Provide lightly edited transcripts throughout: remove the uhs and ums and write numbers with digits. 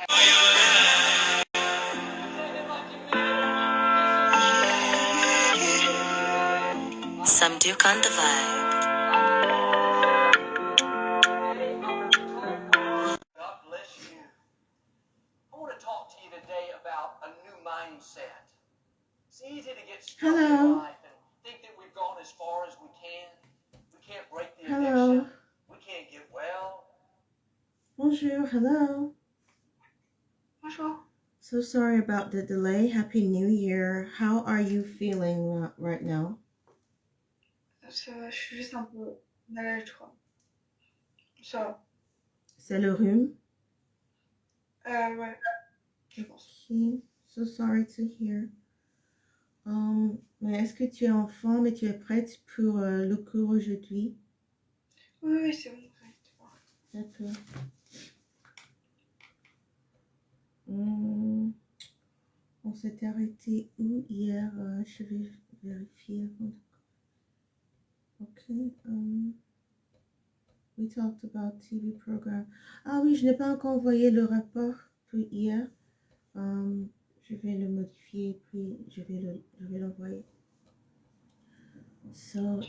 Some Duke on the vibe. God bless you. I want to talk to you today about a new mindset. It's easy to get stuck in life and think that we've gone as far as we can. We can't break the addiction. We can't get well. Bonjour, hello. Bonjour. So sorry about the delay. Happy New Year. How are you feeling right now? Ça va, je suis juste un peu malade, je crois. Ça va. C'est le rhume? Ouais, je pense. Okay, so sorry to hear. Mais est-ce que tu es en forme et tu es prête pour le cours aujourd'hui? Oui, c'est bon. D'accord. On s'est arrêté où hier? Je vais vérifier. Okay. We talked about TV program. Ah oui, je n'ai pas encore envoyé le rapport pour hier. Je vais le modifier puis je vais l'envoyer. So,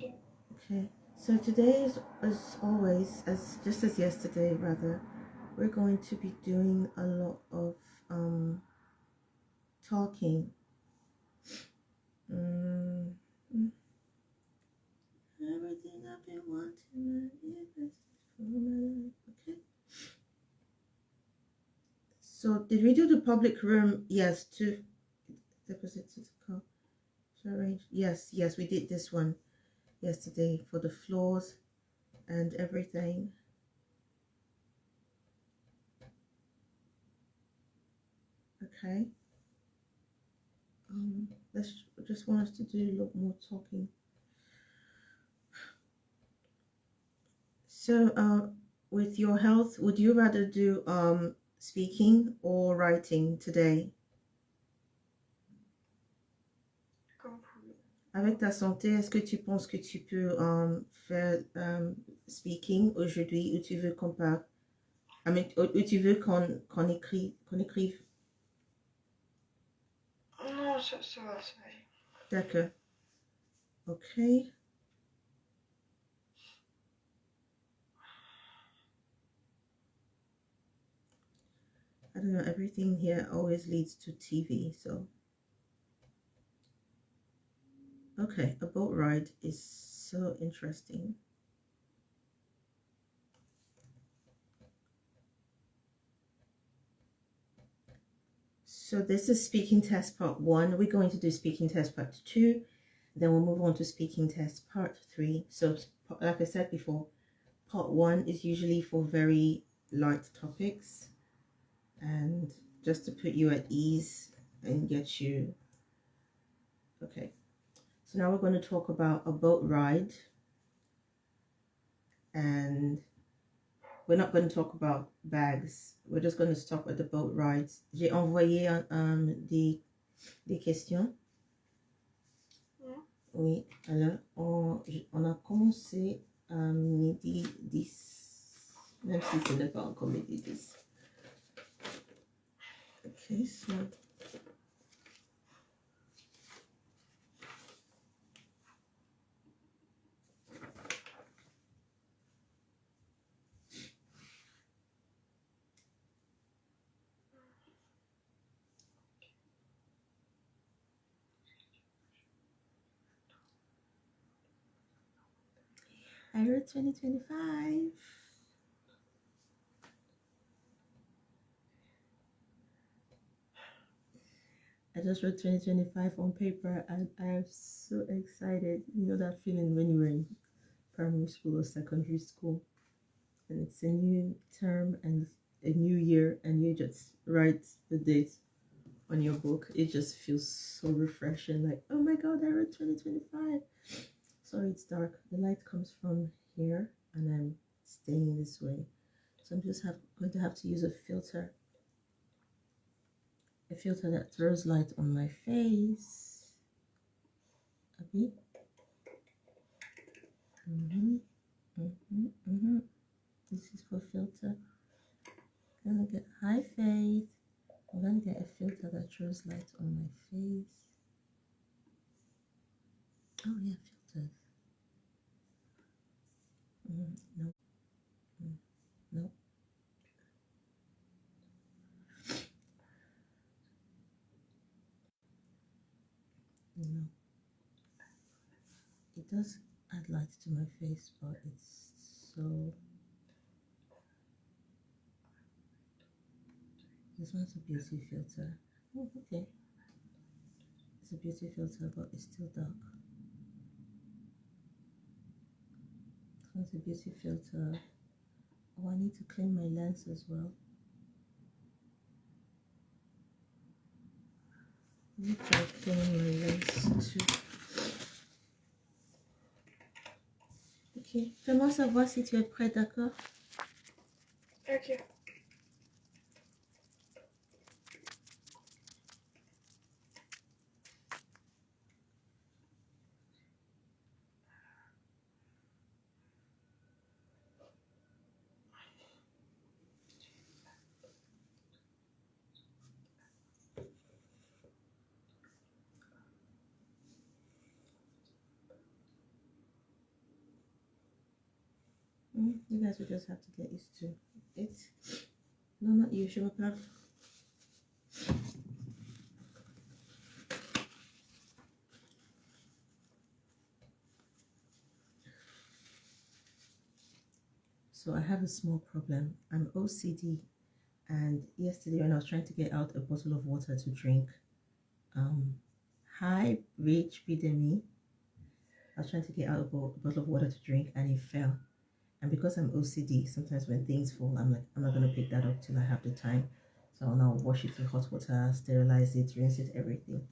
okay. So today is as always, just as yesterday rather, we're going to be doing a lot of talking. Everything I've been wanting, okay. So did we do the public room? Yes, to deposit to the car. To arrange. Yes, we did this one yesterday for the floors and everything. Okay. Let's just want us to do a lot more talking. So, with your health, would you rather do speaking or writing today? Comme vous voulez. Avec ta santé, est-ce que tu penses que tu peux faire speaking aujourd'hui ou tu veux qu'on parle? Ou tu veux qu'on écrive? Non, ça va. D'accord. Okay. I don't know, everything here always leads to TV, so. Okay, a boat ride is so interesting. So this is speaking test part 1. We're going to do speaking test part 2. Then we'll move on to speaking test part 3. So like I said before, part 1 is usually for very light topics and just to put you at ease and get you. Okay. So now we're going to talk about a boat ride. And we're not going to talk about bags. We're just going to stop at the boat rides. J'ai envoyé des questions. Oui, alors on a commencé à midi 10, même si ce n'est pas encore midi 10. Okay, so. I wrote 2025. I just wrote 2025 on paper and I'm so excited. You know that feeling when you were in primary school or secondary school and it's a new term and a new year and you just write the date on your book. It just feels so refreshing, like, oh my god, I wrote 2025. Sorry, it's dark. The light comes from here and I'm staying this way. So I'm just going to have to use a filter that throws light on my face. A bit. This is for filter. I'm gonna get high fade. I'm gonna get a filter that throws light on my face. Oh yeah, filters. No. No. No. It does add light to my face, but it's so... This one's a beauty filter. Oh, okay. It's a beauty filter, but it's still dark. This one's a beauty filter. Oh, I need to clean my lens as well. I need to clean my lens too. Ok. Fais-moi savoir si tu es prêt, d'accord? Ok. You guys will just have to get used to it. No, not you, je me parle. So I have a small problem. I'm OCD, and yesterday when I was trying to get out a bottle of water to drink, hi Rich Bidemi, I was trying to get out a bottle of water to drink and it fell. And because I'm OCD, sometimes when things fall, I'm like, I'm not going to pick that up till I have the time. So I'll now wash it in hot water, sterilize it, rinse it, everything.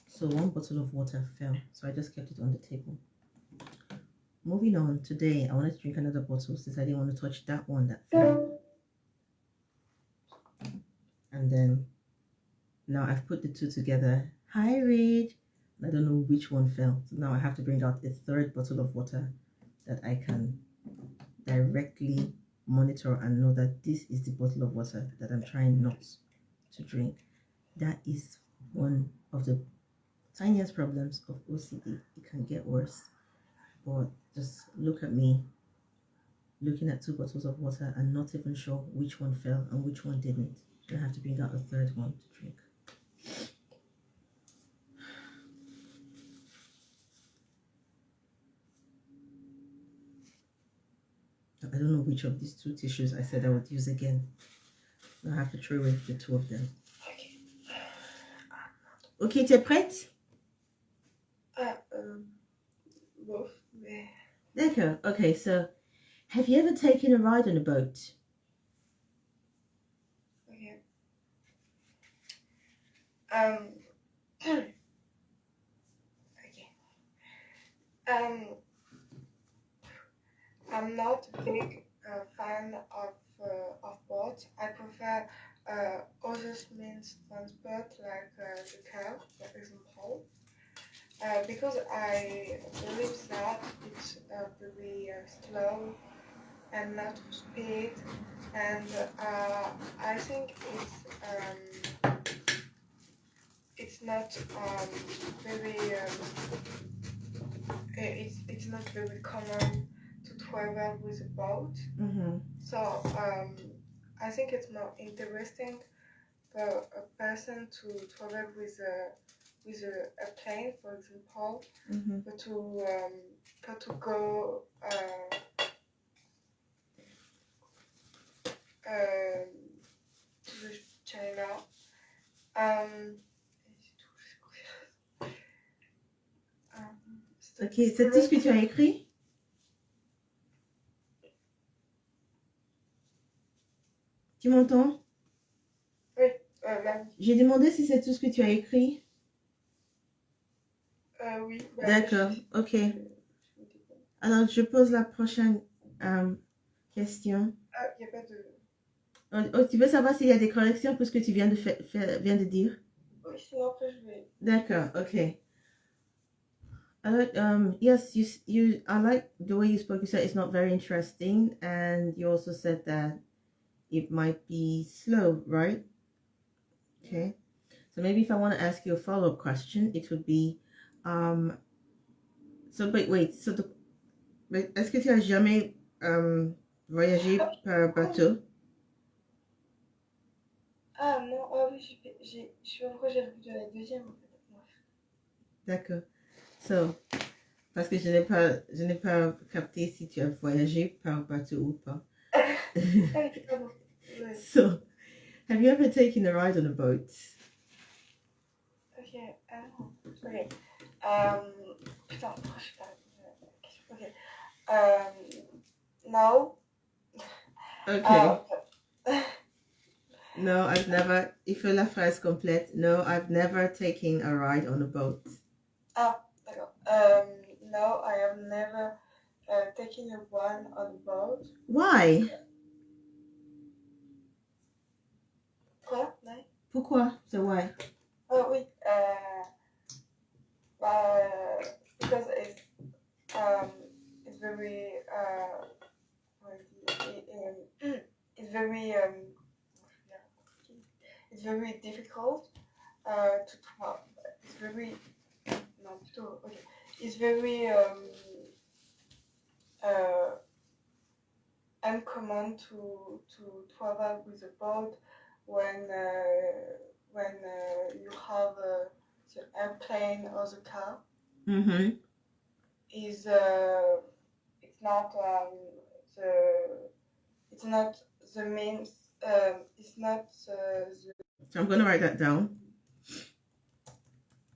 So one bottle of water fell, so I just kept it on the table. Moving on, today I wanted to drink another bottle since I didn't want to touch that one that fell. And then now I've put the two together. Hi Reid! I don't know which one fell. So now I have to bring out a third bottle of water that I can directly monitor and know that this is the bottle of water that I'm trying not to drink. That is one of the tiniest problems of OCD. It can get worse, but just look at me looking at two bottles of water and not even sure which one fell and which one didn't. I have to bring out a third one to drink. I don't know which of these two tissues I said I would use again. I have to throw away the two of them. Okay, tu es prête? Both. Mais... D'accord. Okay, so have you ever taken a ride on a boat? Okay. Okay. I'm not a big fan of boats. I prefer other means transport like the car, for example, because I believe that it's very slow and not speed, and I think it's not very it's not very common to travel with a boat. So I think it's more interesting for a person to travel with a plane, for example, but to go to China. Ok, c'est tout ce que tu as écrit? Tu m'entends? Oui, j'ai demandé si c'est tout ce que tu as écrit. Oui. D'accord, ok. Alors, je pose la prochaine question. Il n'y a pas de... Oh, tu veux savoir s'il y a des corrections pour ce que tu viens de dire? Oui, sinon après je vais... D'accord, ok. Yes, I like the way you spoke. You said it's not very interesting, and you also said that it might be slow, right? Okay. So maybe if I want to ask you a follow-up question, it would be, so wait, so est-ce que tu as jamais voyagé par bateau? Ah non, oui, je suis en j'ai répondu à la deuxième en fait. D'accord. So, parce que je n'ai pas capté si tu as voyagé par bateau ou pas. So, have you ever taken a ride on a boat? Ok, ok. Putain, je sais pas. Ok. No. Okay. No, I've never. Il faut la phrase complète. No, I've never taken a ride on a boat. Ah, d'accord. No, I have never taken a ride on a boat. Why? Quoi? No? Pourquoi? So why? Oh oui. Because it's very it's very difficult to travel. It's very no, plutôt, okay. It's very uncommon to travel with a boat when you have the airplane or the car. Mm-hmm. It's not the means. It's not the. So I'm going to write that down.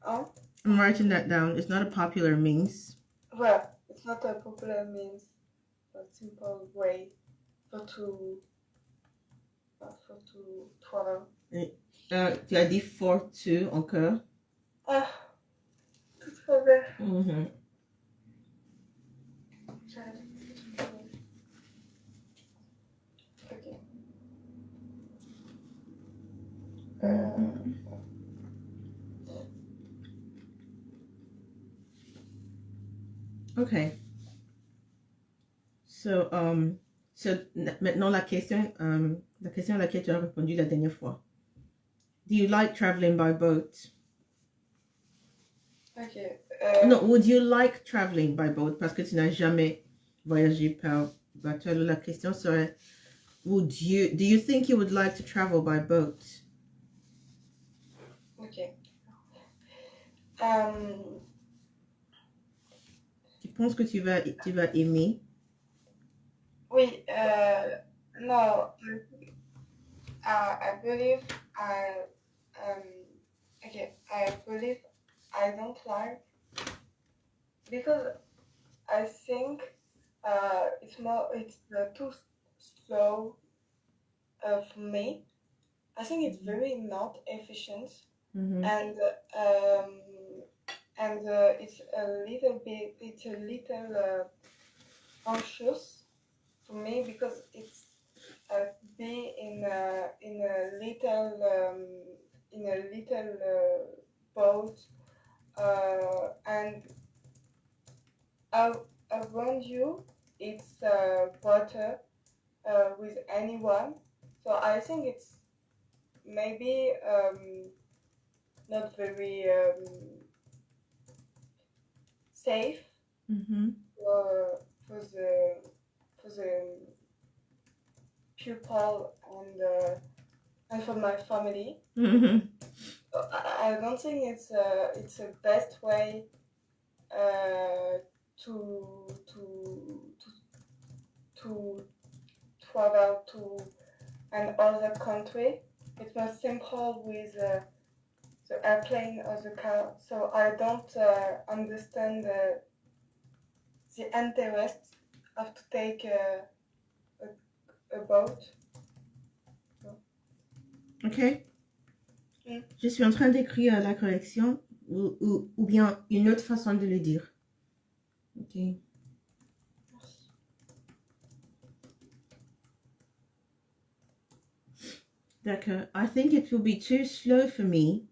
Oh? I'm writing that down. It's not a popular means. Well, it's not a popular means, a simple way for to travel. Tu as dit for to encore. Ah, to travel. Mm-hmm. Okay. Okay. So, maintenant la question à laquelle tu as répondu la dernière fois. Do you like traveling by boat? Okay. No, would you like traveling by boat? Parce que tu n'as jamais voyagé par bateau. La question serait, do you think you would like to travel by boat? Okay. Tu penses que tu vas aimer? Oui. No. I believe I believe I don't like because I think it's too slow for me. I think it's very not efficient. Mm-hmm. And it's a little anxious for me because it's be in a little boat and around you it's water with anyone, so I think it's maybe not very safe Mm-hmm. for the pupil and for my family. Mm-hmm. I don't think it's a best way to travel to another country. It's more simple with the airplane or the car. So I don't understand the interest of to take a boat. Ok. Je suis en train d'écrire la correction ou bien une autre façon de le dire. Ok. D'accord. I think it will be too slow for me,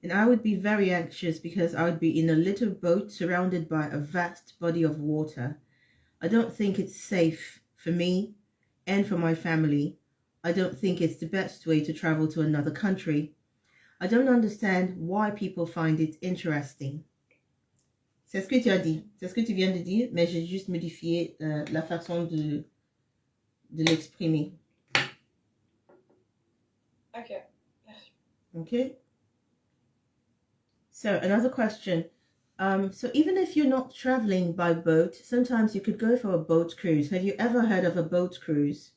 and I would be very anxious because I would be in a little boat surrounded by a vast body of water. I don't think it's safe for me and for my family. I don't think it's the best way to travel to another country. I don't understand why people find it interesting. C'est ce que tu as dit, c'est ce que tu viens de dire, mais j'ai juste modifié la façon de l'exprimer. Okay. Merci. Okay. So another question. So even if you're not traveling by boat, sometimes you could go for a boat cruise. Have you ever heard of a boat cruise?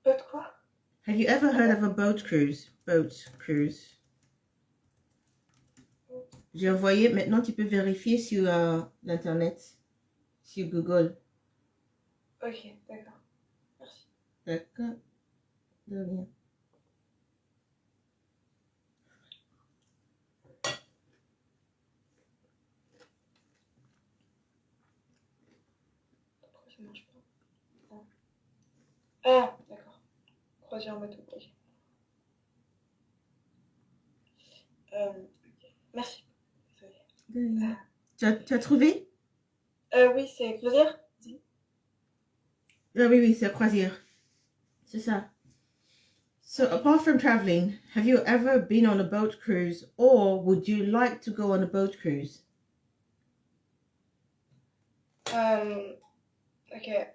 But quoi? Have you ever heard of a boat cruise? Boat cruise. J'ai envoyé, maintenant tu peux vérifier sur l'internet, sur Google. Ok, d'accord. Merci. D'accord. De rien. Pourquoi ça marche pas? Ah, d'accord. Croisière en bateau. Ok. Merci. De rien. Tu as trouvé? Oui, c'est croisière. Ah oui, c'est croisière. C'est ça. So apart from traveling, have you ever been on a boat cruise or would you like to go on a boat cruise? Okay. Okay.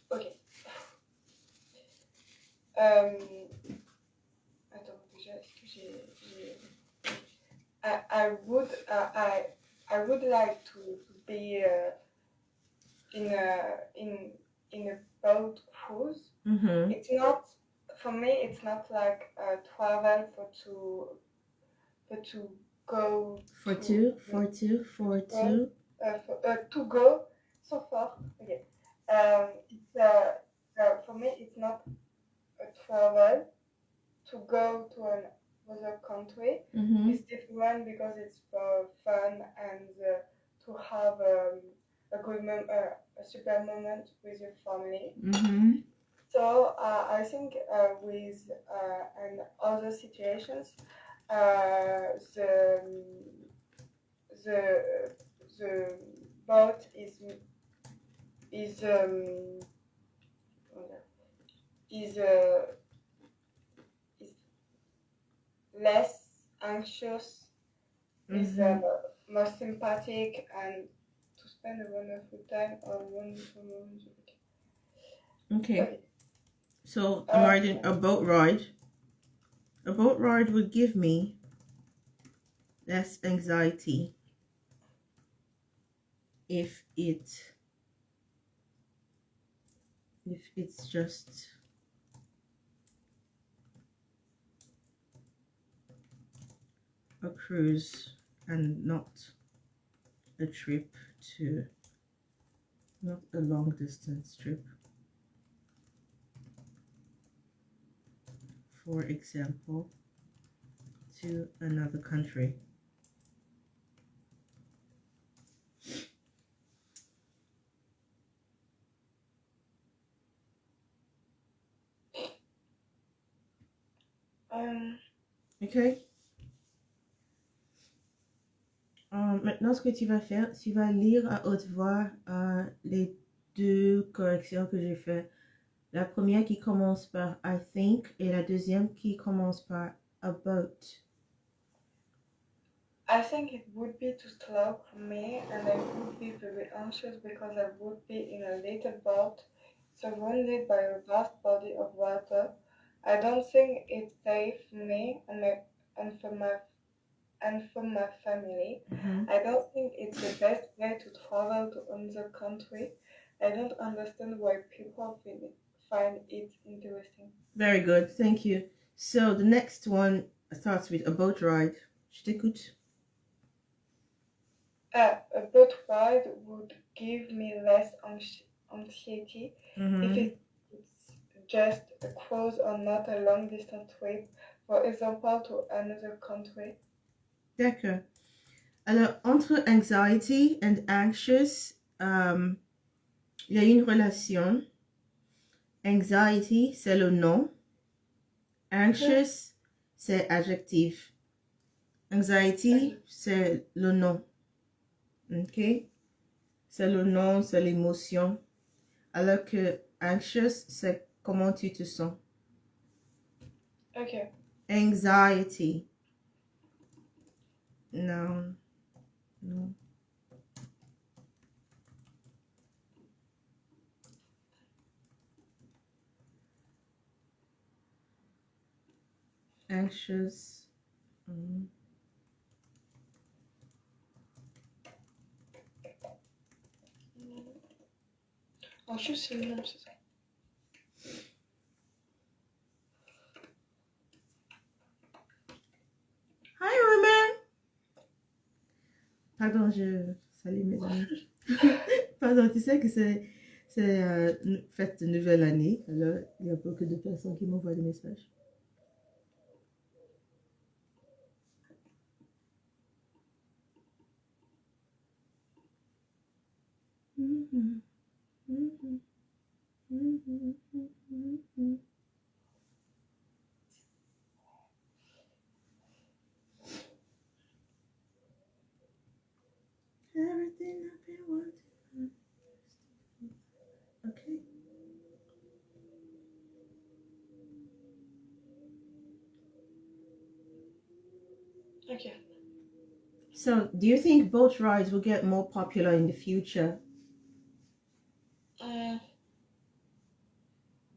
Ok. Attends, déjà, est-ce que I would like to be in a boat cruise. Mm-hmm. It's not, for me, it's not like travel to go To go so far. Okay. It's for me, it's not a travel to go to another country. Mm-hmm. It's different because it's for fun and to have a good a super moment with your family. Mm-hmm. So I think with and other situations, the boat is less anxious, is more sympathetic, and to spend a wonderful time or wonderful moments. Okay. So imagine a boat ride. A boat ride would give me less anxiety if it's just a cruise and not a trip to, not a long distance trip. For example, to another country. Okay. Maintenant, ce que tu vas faire, tu vas lire à haute voix les deux corrections que j'ai faites. La première qui commence par I think et la deuxième qui commence par about. I think it would be too slow for me, and I would be very anxious because I would be in a little boat surrounded by a vast body of water. I don't think it's safe for me and for my family. Mm-hmm. I don't think it's the best way to travel to another country. I don't understand why people find it interesting. Very good, thank you. So the next one starts with a boat ride. Je t'écoute. A boat ride would give me less anxiety if it's just a cruise or not a long distance trip, for example, to another country. D'accord. Alors, entre anxiety and anxious, il y a une relation. Anxiety, c'est le nom. Anxious, c'est adjectif. Anxiety, c'est le nom. Ok? C'est le nom, c'est l'émotion. Alors que anxious, c'est comment tu te sens. Ok. Anxiety. Non. Non. Anxious. Anxious, c'est le nom, c'est ça. Hi, Roman. Pardon, je salue mes amis. Pardon, tu sais que c'est fête de nouvelle année. Alors, il y a beaucoup de personnes qui m'envoient des messages. Everything I've been wanting. Okay. Ok. So, do you think boat rides will get more popular in the future?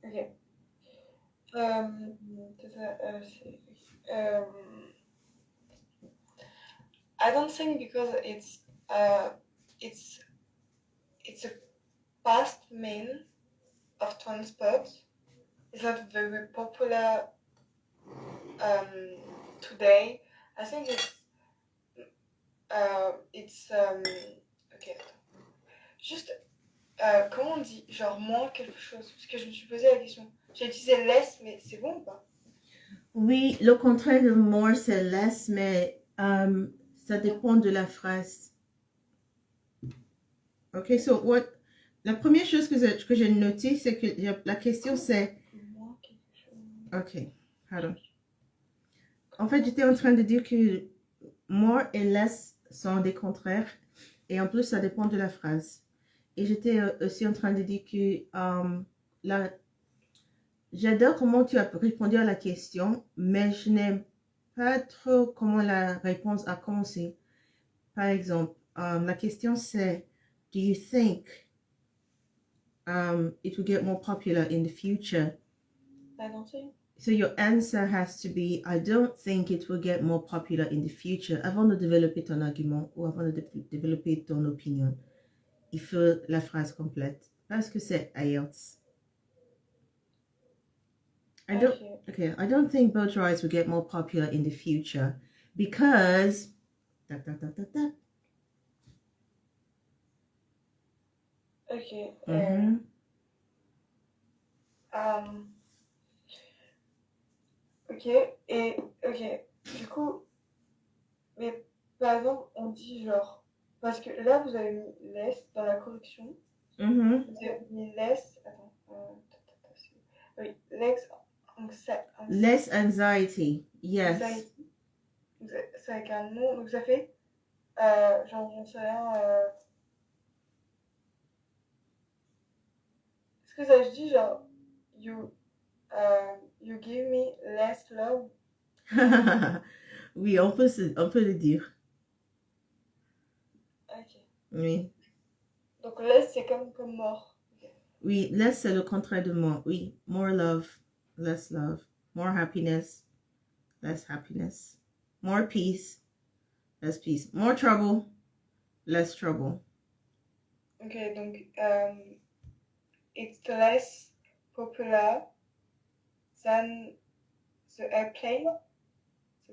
Ok. I don't think because it's a past mean of transport. It's not very popular today. I think ok. Juste comment on dit genre moins quelque chose parce que je me suis posé la question. J'ai utilisé less mais c'est bon ou pas? Oui, le contraire de more c'est less, mais ça dépend de la phrase. Ok, so what? La première chose que j'ai notée, c'est que la question c'est. Moins quelque chose. Ok, pardon. En fait, j'étais en train de dire que more et less sont des contraires, et en plus, ça dépend de la phrase. Et j'étais aussi en train de dire que j'adore comment tu as répondu à la question, mais je n'aime pas trop comment la réponse a commencé. Par exemple, la question c'est, do you think it will get more popular in the future? I don't think. So your answer has to be, I don't think it will get more popular in the future. Avant de développer ton argument ou avant de développer ton opinion, il faut la phrase complète. Parce que c'est IELTS. I don't think boat rides will get more popular in the future because Ok. Ok. Et ok. Du coup, mais par exemple, on dit genre parce que là vous avez mis less dans la correction. Vous avez mis less. Attends. Oui, less anxiety. Yes. Anxiety. C'est avec un nom, donc ça fait genre j'en sais rien. Est-ce que ça je dis genre you give me less love? Oui, on peut le dire. Ok. Oui. Donc less c'est comme mort. Okay. Oui, less c'est le contraire de more. Oui, more love, less love. More happiness, less happiness. More peace, less peace. More trouble, less trouble. Ok, donc it's less popular than the airplane.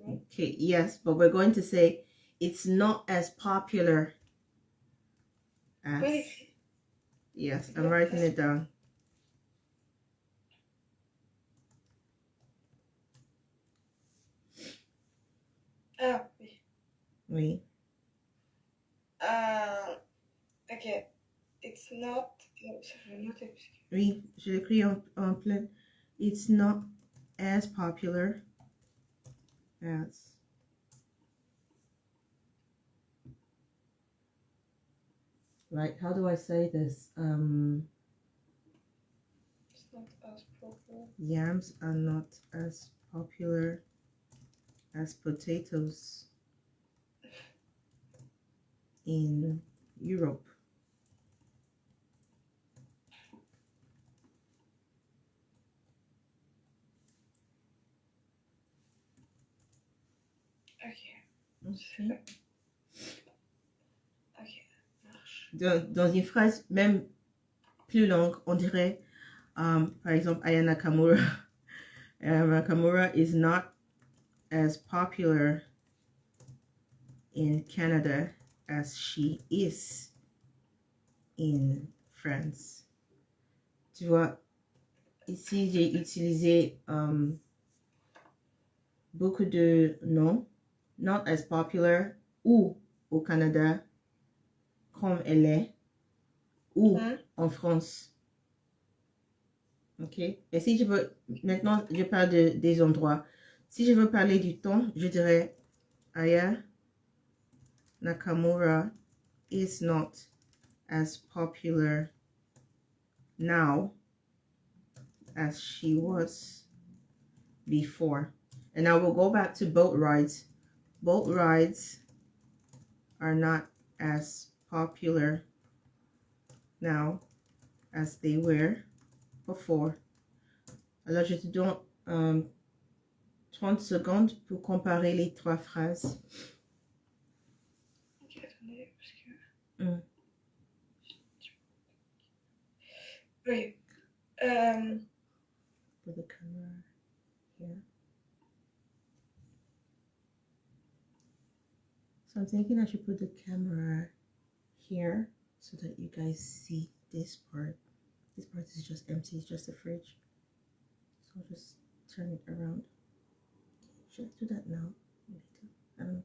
Okay, yes, but we're going to say it's not as popular as. Really? Yes, I'm writing it down. Ah, oui. Oui. Ok. It's not. Je vais noter. Oui, je l'écris en plein. It's not as popular as. Right, how do I say this? It's not as popular. Yams are not as popular as potatoes in Europe. Ok. Ok, marche. Dans une phrase même plus longue, on dirait, par exemple, Aya Nakamura. Aya Nakamura is not as popular in Canada as she is in France. Tu vois, ici j'ai utilisé beaucoup de noms, not as popular, ou au Canada, comme elle est, ou en France. Ok? Et si je veux, maintenant je parle des endroits. Si je veux parler du ton, je dirais Aya Nakamura is not as popular now as she was before. And I will go back to boat rides. Boat rides are not as popular now as they were before. Alors, je te donne 30 secondes pour comparer les trois phrases. Ok, attendez, parce que... Oui. Put the camera here. So I'm thinking I should put the camera here so that you guys see this part. This part is just empty, it's just a fridge. So I'll just turn it around. Should I do that now? Later. I don't know.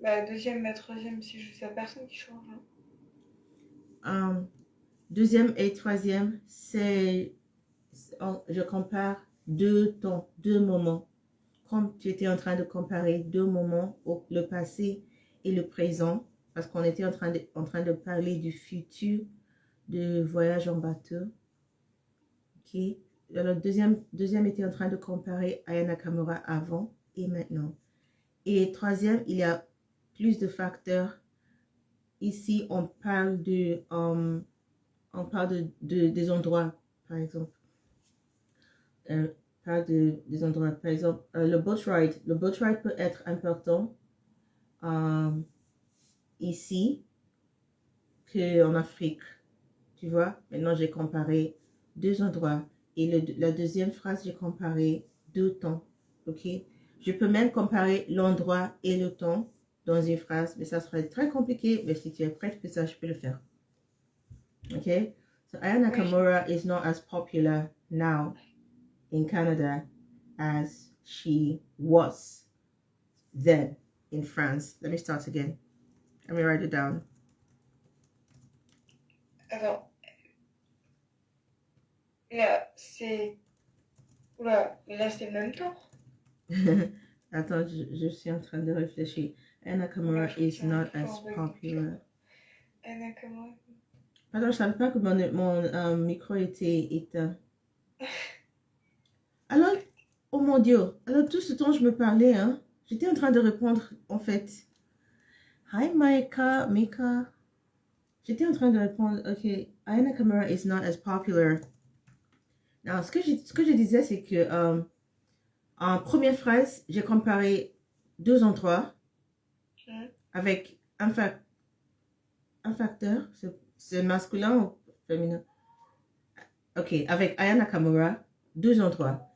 Bah, deuxième et troisième, c'est juste la personne qui change. Deuxième et troisième, c'est je compare deux temps, deux moments. Comme tu étais en train de comparer deux moments, le passé et le présent, parce qu'on était en train de parler du futur de voyage en bateau. Ok. Alors, deuxième était en train de comparer Aya Nakamura avant et maintenant. Et troisième, il y a plus de facteurs. Ici, on parle des endroits, par exemple. Des endroits, par exemple, le boat ride. Le boat ride peut être important ici qu'en Afrique. Tu vois, maintenant j'ai comparé deux endroits. Et la deuxième phrase, j'ai comparé deux temps. Ok? Je peux même comparer l'endroit et le temps dans une phrase, mais ça serait très compliqué. Mais si tu es prête pour ça, je peux le faire. Ok? So Aya Nakamura is not as popular now in Canada as she was then in France. Let me start again. Let me write it down. Attends. Là, c'est... Oula, là, c'est le même temps. Attends, je suis en train de réfléchir. Aya Nakamura is not as popular. Aya Nakamura. Pardon, je ne savais pas que mon micro était éteint. Alors, oh mon Dieu, alors tout ce temps je me parlais, hein, j'étais en train de répondre en fait. Hi Mika. J'étais en train de répondre, ok, Aya Nakamura is not as popular. Alors, ce que je disais, c'est que en première phrase, j'ai comparé deux endroits avec un facteur, c'est masculin ou féminin? Ok, avec Aya Nakamura, deux endroits.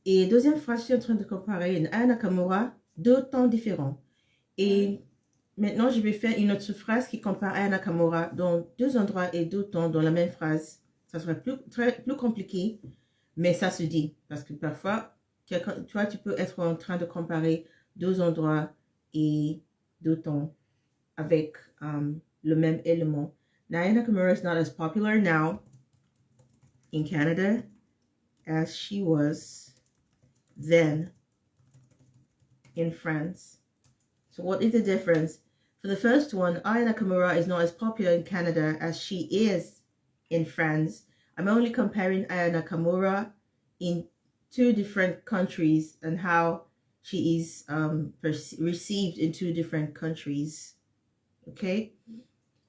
Et deuxième phrase, je suis en train de comparer une Aya Nakamura, deux temps différents. Et maintenant, je vais faire une autre phrase qui compare Aya Nakamura dans deux endroits et deux temps dans la même phrase. Ça serait plus compliqué, mais ça se dit. Parce que parfois, tu vois, tu peux être en train de comparer deux endroits et deux temps avec le même élément. Now, Aya Nakamura is not as popular now in Canada as she was then in France. So what is the difference? For the first one, Aya Nakamura is not as popular in Canada as she is in France. I'm only comparing Aya Nakamura in two different countries and how she is received in two different countries. Okay?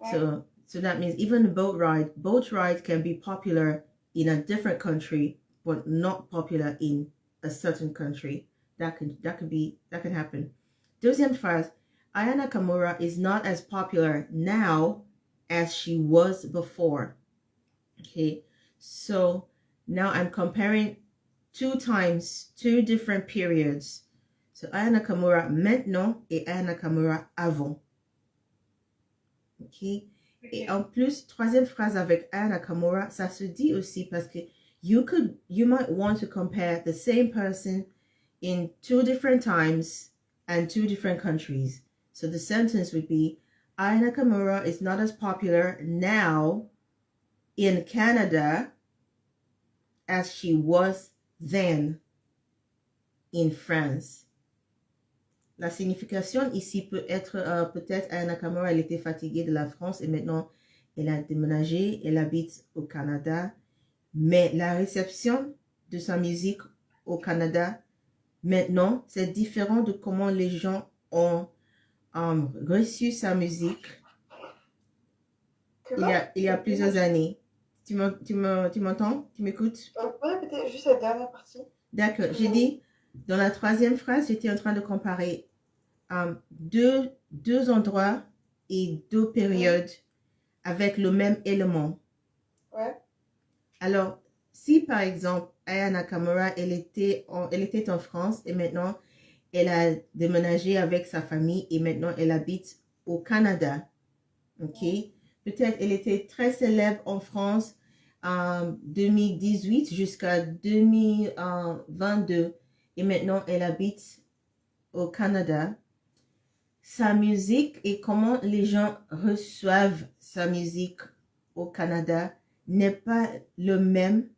So that means even a boat ride can be popular in a different country, but not popular in a certain country. That can happen. Deuxième phrase, Aya Nakamura is not as popular now as she was before. Okay, so now I'm comparing two different periods. So Aya Nakamura maintenant et Aya Nakamura avant. Okay. Et en plus, troisième phrase avec Aya Nakamura, ça se dit aussi parce que you might want to compare the same person in two different times and two different countries. So the sentence would be, Aya Nakamura is not as popular now in Canada as she was then in France. La signification ici peut être peut-être Aya Nakamura, elle était fatiguée de la France et maintenant elle a déménagé, elle habite au Canada. Mais la réception de sa musique au Canada maintenant, c'est différent de comment les gens ont reçu sa musique il y a plusieurs années. Tu m'entends? Tu m'écoutes? Vous pouvez répéter juste la dernière partie? D'accord. J'ai dit, dans la troisième phrase, j'étais en train de comparer deux endroits et deux périodes avec le même élément. Ouais. Alors, si par exemple, Aya Nakamura, elle était en France et maintenant, elle a déménagé avec sa famille et maintenant, elle habite au Canada. OK? Peut-être elle était très célèbre en France en 2018 jusqu'à 2022 et maintenant, elle habite au Canada. Sa musique et comment les gens reçoivent sa musique au Canada n'est pas le même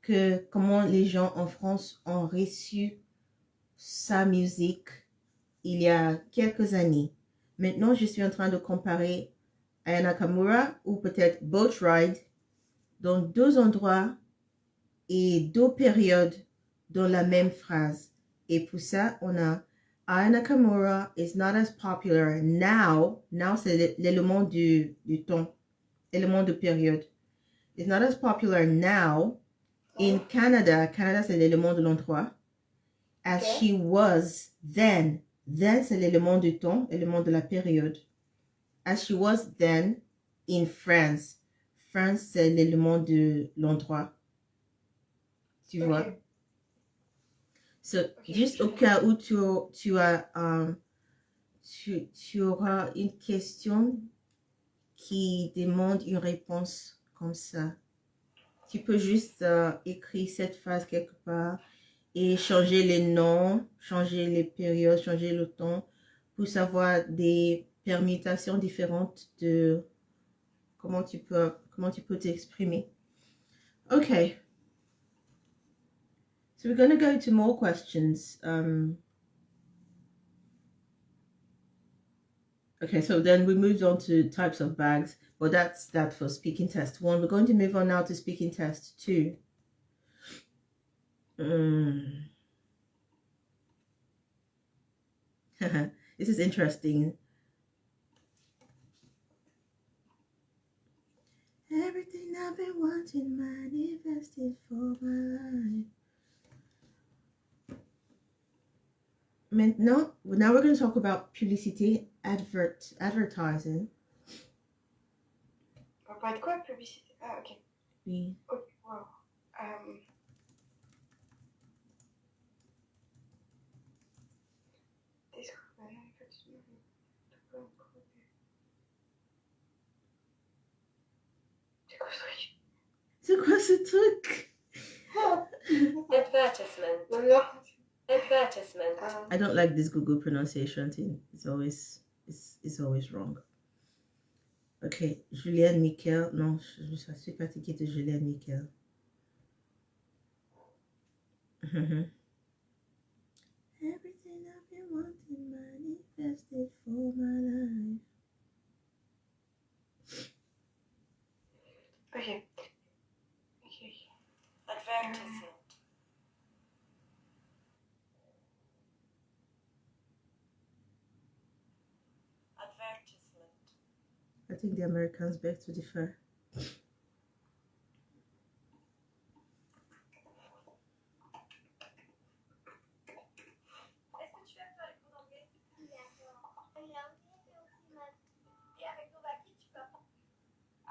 que comment les gens en France ont reçu sa musique il y a quelques années. Maintenant, je suis en train de comparer Aya Nakamura ou peut-être Boat Ride dans deux endroits et deux périodes dans la même phrase. Et pour ça, on a Aya Nakamura is not as popular now. Now, c'est l'élément du temps, élément de période. Is not as popular now in Canada. Canada, c'est l'élément de l'endroit. As she was then. Then, c'est l'élément du temps, élément de la période. As she was then in France. France, c'est l'élément de l'endroit. Tu vois? So, juste au cas où tu auras une question qui demande une réponse comme ça. Tu peux juste écrire cette phrase quelque part et changer les noms, changer les périodes, changer le temps pour savoir des permutations différentes de comment tu peux t'exprimer. Okay. So we're going to go to more questions. Okay, so then we moved on to types of bags, but that's that for speaking test 1. We're going to move on now to speaking test 2. This is interesting. Everything I've been wanting manifested for my life. Now we're going to talk about publicité, advertising. On va parler de quoi? Publicité? Ah, ok. Oui. Ok, wow. C'est quoi ce truc? Advertisement. Advertisement. I don't like this Google pronunciation thing. It's always wrong. Okay, Julienne Michael. Non, je suis fatiguée de Julienne Michael. Everything I've been wanting manifested for my life. Okay. Advertisement. Advertisement. I think the Americans beg to differ.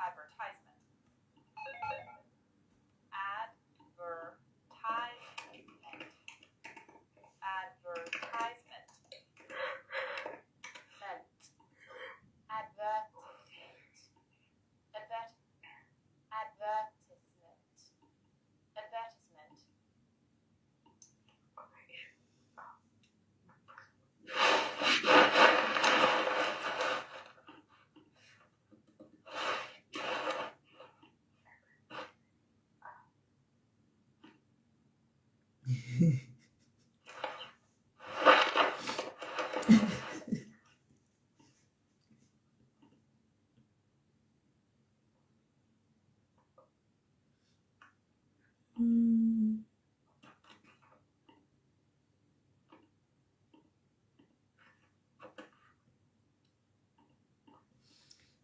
Advertisement. Advertisement. Advertisement.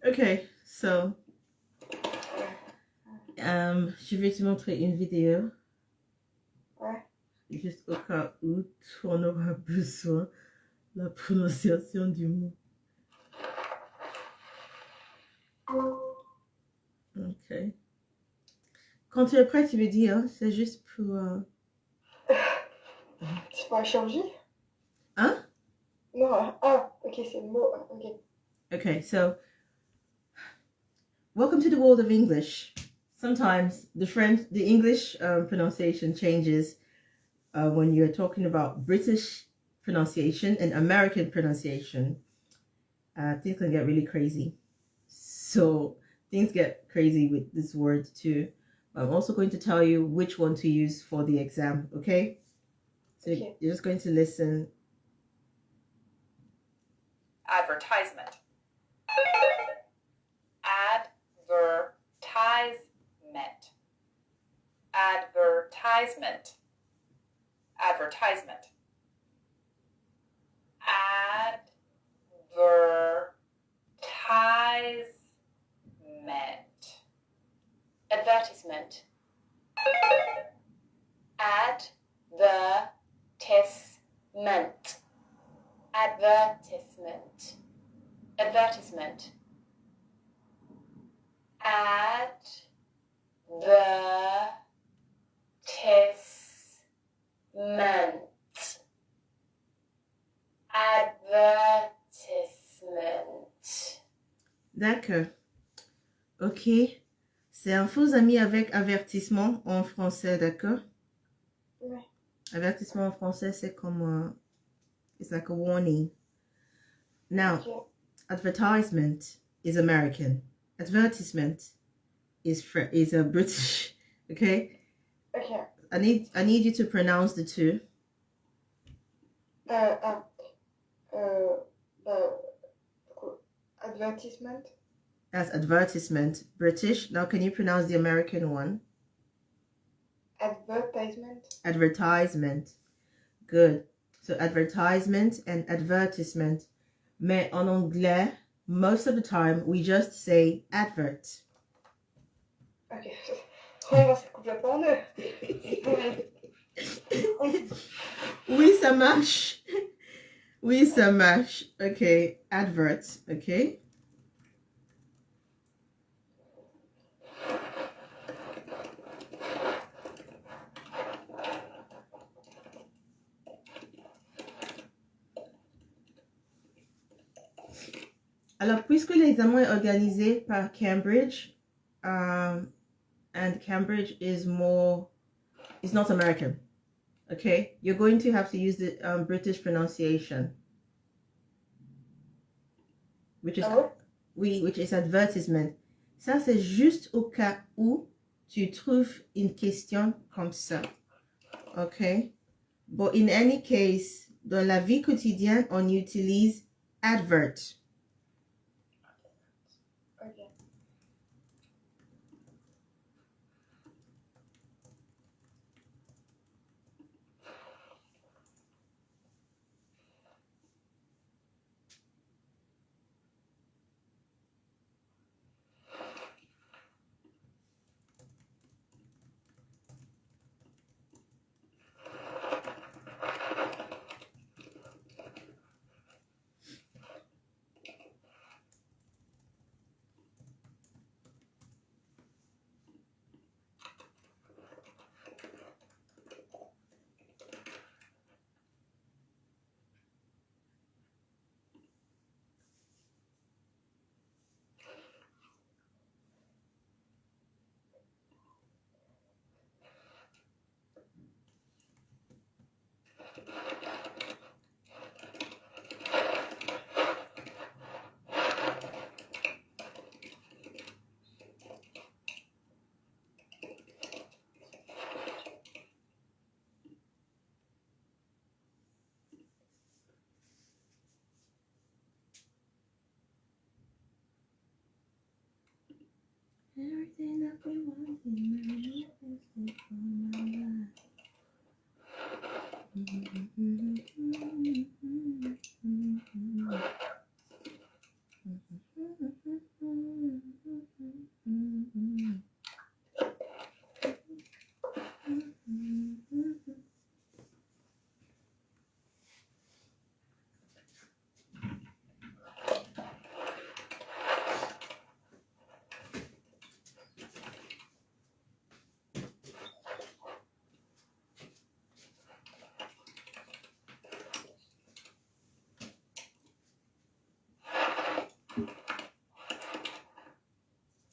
Okay, so je vais te montrer une vidéo. Ouais. Juste au cas où tu en auras besoin, la prononciation du mot. Ok. Quand tu es prêt, tu me dis, hein, c'est juste pour... C'est pour la chirurgie? Hein? Non, ah, ok, c'est le mot, ok. Okay, so welcome to the world of English. Sometimes the English pronunciation changes when you're talking about British pronunciation and American pronunciation. Things can get really crazy. So things get crazy with this word too. I'm also going to tell you which one to use for the exam, okay? So Okay. you're just going to listen. Advertisement. Advertisement. Advertisement. Advertisement. Advertisement. Advertisement. Advertisement. Advertisement. Advertisement. Advertisement. Advertisement. D'accord. Ok. C'est un faux ami avec avertissement en français, d'accord? Ouais. Avertissement en français, c'est comme it's like a warning. Now, Okay. advertisement is American. Advertisement is a British. Okay. Okay. I need you to pronounce the two. Advertisement. That's advertisement, British. Now, can you pronounce the American one? Advertisement. Advertisement. Good. So advertisement and advertisement. Mais en anglais, most of the time, we just say advert. Ok. Oh, c'est complètement neuf. Oui, ça marche. Oui, ça marche. Okay, advert. Okay. Alors, puisque l'examen est organisé par Cambridge, and Cambridge is not American, okay? You're going to have to use the British pronunciation, which is which is advertisement. Ça, c'est juste au cas où tu trouves une question comme ça. ok? But in any case, dans la vie quotidienne, on utilise advert. Okay. Everything that we want in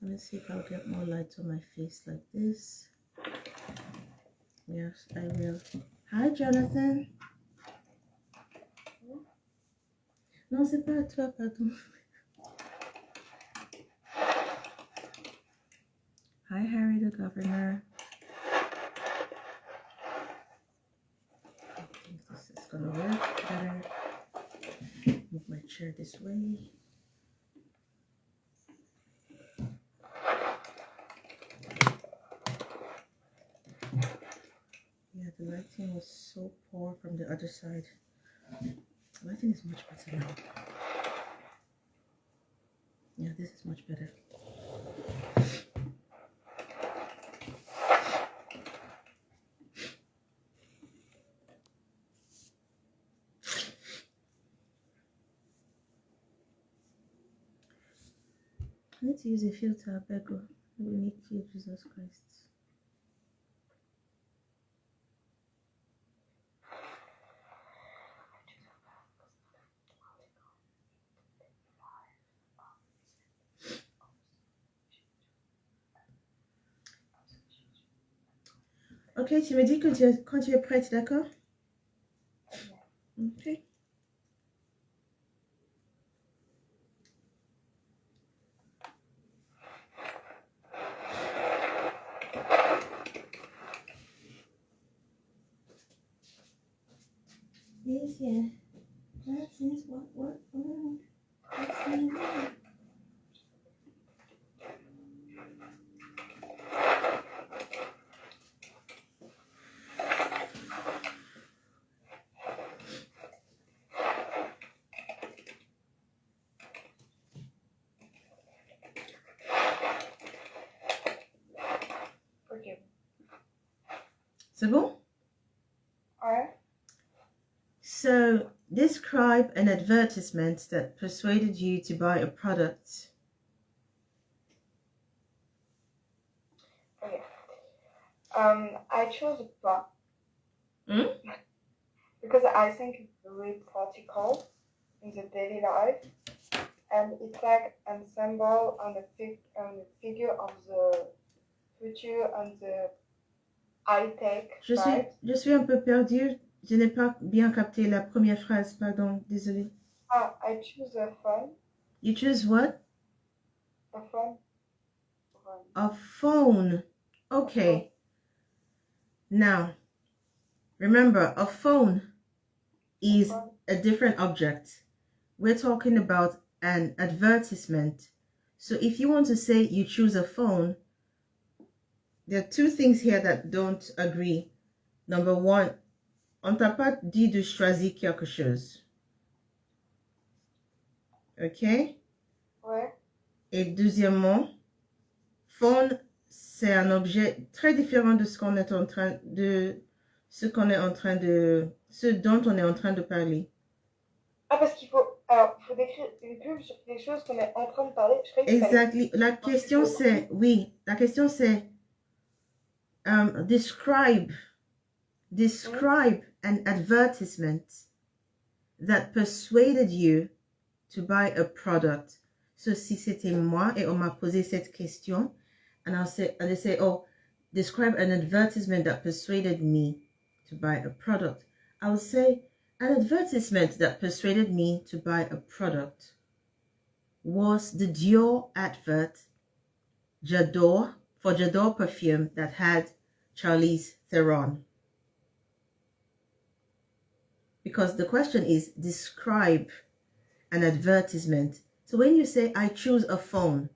Let's see if I'll get more light on my face like this. Yes, I will. Hi, Jonathan. Non, c'est pas à toi, pardon. Hi, Harry, the governor. I think this is gonna work better. Move my chair this way. Yeah, the lighting was so poor from the other side. The lighting is much better now. Yeah, this is much better. I need to use a filter, Bego. We need to Jesus Christ. Ok, tu me dis quand tu es prête, d'accord? Ok. Yes, yeah. That is what? Okay. C'est bon? Alright. So, describe an advertisement that persuaded you to buy a product. Okay. I chose pas Hmm? because I think it's very practical in the daily life, and it's like an symbol and a figure of the future and the high-tech vibes. Je suis un peu perdue. Je n'ai pas bien capté la première phrase, pardon, désolée. I choose a phone. You choose what? A phone. A phone. Okay. Now, Remember, a phone is a different object. We're talking about an advertisement. So if you want to say you choose a phone, there are two things here that don't agree. Number one, on t'a pas dit de choisir quelque chose. OK? Ouais. Et deuxièmement, phone, c'est un objet très différent de ce qu'on est en train de... ce dont on est en train de parler. Ah, parce qu'il faut... Alors, il faut décrire une pub sur des choses qu'on est en train de parler. Je croyais qu'il fallait- Exactly. La question c'est... Oui, la question c'est... describe an advertisement that persuaded you to buy a product. So, si c'était moi et on m'a posé cette question, and I'll say, oh, describe an advertisement that persuaded me to buy a product. I would say, an advertisement that persuaded me to buy a product was the Dior advert, for J'adore perfume that had Charlize Theron. Because the question is, describe an advertisement. So when you say, I choose a phone,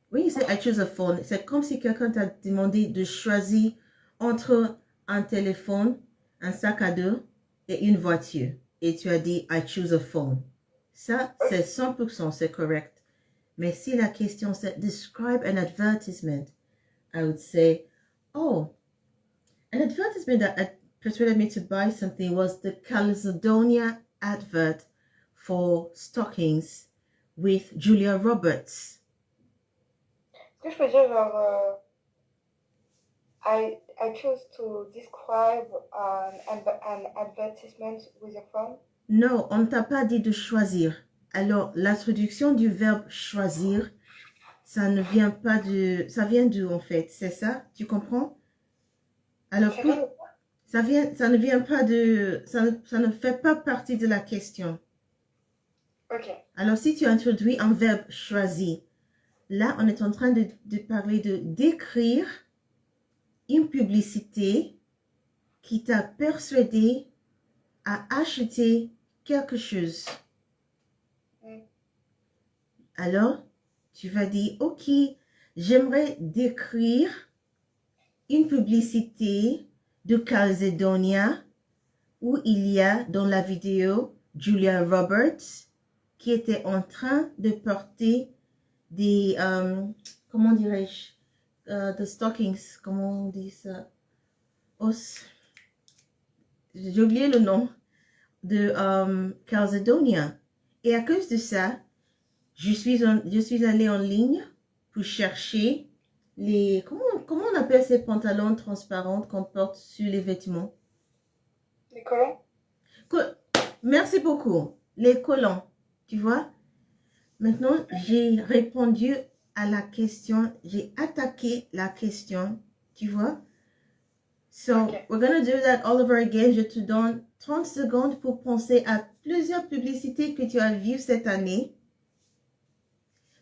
when you say, I choose a phone, c'est comme si quelqu'un t'a demandé de choisir entre un téléphone, un sac à dos et une voiture. Et tu as dit, I choose a phone. Ça, c'est 100%, c'est correct. Mais si la question c'est, describe an advertisement, I would say, oh, an advertisement that persuaded me to buy something was the Caledonia advert for stockings with Julia Roberts. Est-ce que je peux dire genre... I chose to describe an advertisement with a phone. Non, on ne t'a pas dit de choisir. Alors, l'introduction du verbe choisir, ça ne vient pas de... Ça vient d'où en fait? C'est ça? Tu comprends? Alors, ça ne vient pas de... Ça ne fait pas partie de la question. Ok. Alors, si tu introduis un verbe choisir, là, on est en train de parler de décrire une publicité qui t'a persuadé à acheter quelque chose. Alors, tu vas dire, ok, j'aimerais décrire une publicité de Caledonia où il y a dans la vidéo Julia Roberts qui était en train de porter des, comment dirais-je, the stockings, comment on dit ça? J'ai oublié le nom de Caledonia. Et à cause de ça, je suis allée en ligne pour chercher les... Comment on appelle ces pantalons transparents qu'on porte sur les vêtements? Les collants? Merci beaucoup. Les collants, tu vois? Maintenant, j'ai répondu à la question, j'ai attaqué la question, tu vois? So, Okay. we're going to do that all over again. Je te donne 30 secondes pour penser à plusieurs publicités que tu as vues cette année.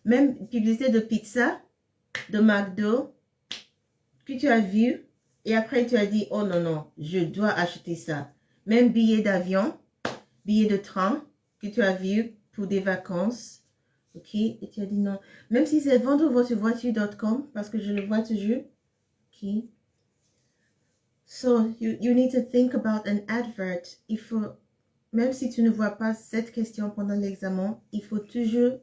Même publicité de pizza, de McDo, que tu as vu. Et après, tu as dit, oh non, je dois acheter ça. Même billet d'avion, billet de train que tu as vu pour des vacances. OK? Et tu as dit non. Même si c'est vendre votre voiture.com, parce que je le vois toujours. OK? So, you need to think about an advert. Il faut, même si tu ne vois pas cette question pendant l'examen, il faut toujours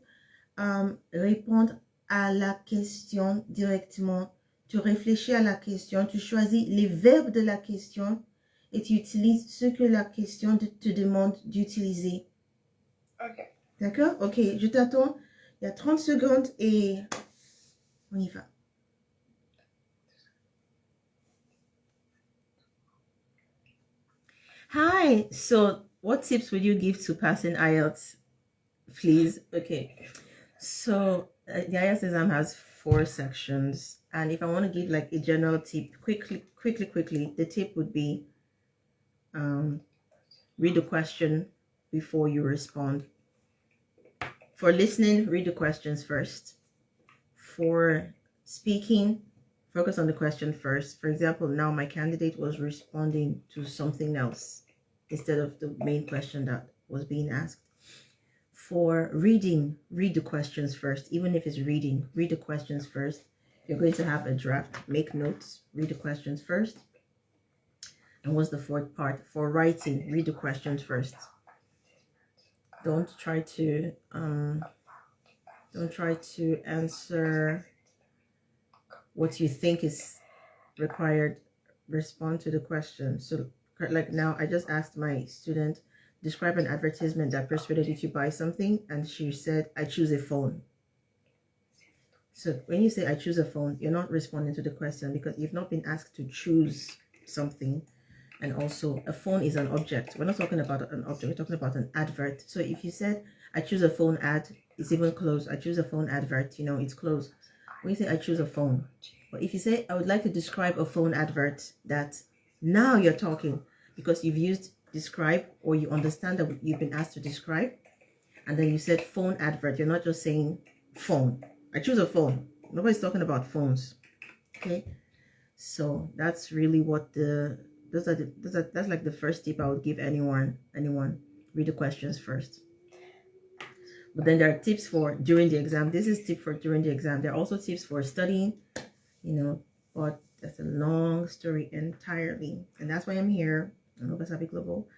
répondre à la question directement. Tu réfléchis à la question, tu choisis les verbes de la question et tu utilises ce que la question te demande d'utiliser. Ok. D'accord? Ok, je t'attends. Il y a 30 secondes et on y va. Hi, so what tips would you give to passing IELTS, please? Okay, so the IELTS exam has 4 sections, and if I want to give like a general tip, quickly, the tip would be read the question before you respond. For listening, read the questions first. For speaking, focus on the question first. For example, now my candidate was responding to something else instead of the main question that was being asked. For reading, read the questions first. Even if it's reading, read the questions first. You're going to have a draft, make notes, read the questions first. And what's the fourth part? For writing, read the questions first. Don't try to answer what you think is required. Respond to the question. So like now, I just asked my student, describe an advertisement that persuaded you to buy something, and she said, I choose a phone. So when you say I choose a phone, you're not responding to the question because you've not been asked to choose something. And also, a phone is an object. We're not talking about an object, we're talking about an advert. So if you said I choose a phone ad, it's even closed. I choose a phone advert, you know, it's closed. When you say I choose a phone, but if you say I would like to describe a phone advert, that now you're talking because you've used describe, or you understand that you've been asked to describe, and then you said phone advert. You're not just saying phone. I choose a phone. Nobody's talking about phones. Okay, so that's really what that's like the first tip I would give anyone. Read the questions first. But then there are tips for during the exam. This is tip for during the exam. There are also tips for studying, you know, but that's a long story entirely, and that's why I'm here on Obasabi Global.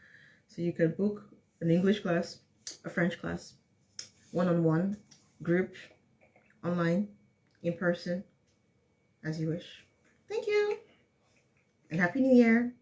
So you can book an English class, a French class, one-on-one, group, online, in person, as you wish. Thank you, and Happy New Year.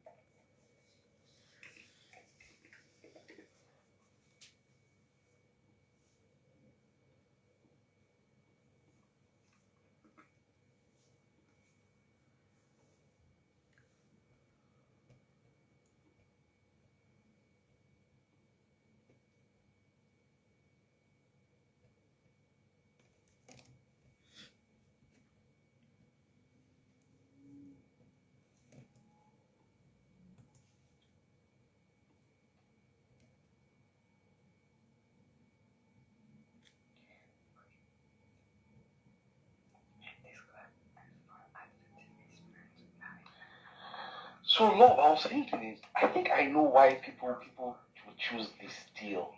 So, love, I was thinking is, I think I know why people would choose this deal.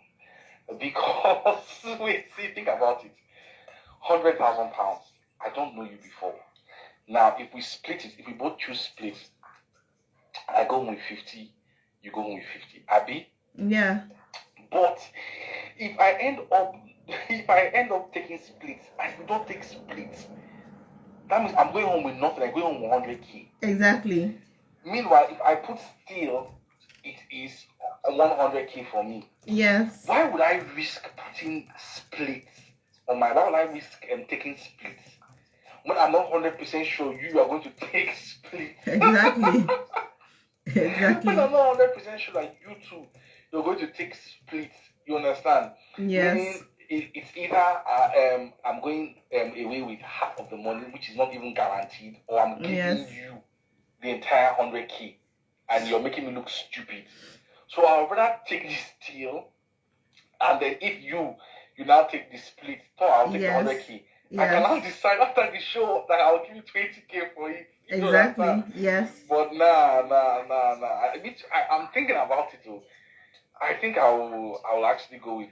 Because, wait, see, think about it. £100,000. I don't know you before. Now, if we split it, if we both choose split, I go home with 50, you go home with 50. Abby? Yeah. But if I end up taking splits, and we don't take splits, that means I'm going home with nothing. I'm going home with 100k. Exactly. Meanwhile, if I put still, it is 100k for me. Yes. Why would I risk putting splits on my? Why would I risk taking splits when I'm not 100% sure you are going to take splits? Exactly. Exactly. When I'm not 100% sure that you too, you're going to take splits. You understand? Yes. Meaning it's either I'm going away with half of the money, which is not even guaranteed, or I'm giving you the entire 100k, and you're making me look stupid. So I'd rather take this deal, and then if you now take the split, so I'll take the 100k. I can now decide after the show that I'll give you 20k for it. Exactly. Yes. But nah. I'm thinking about it too. I think I'll actually go with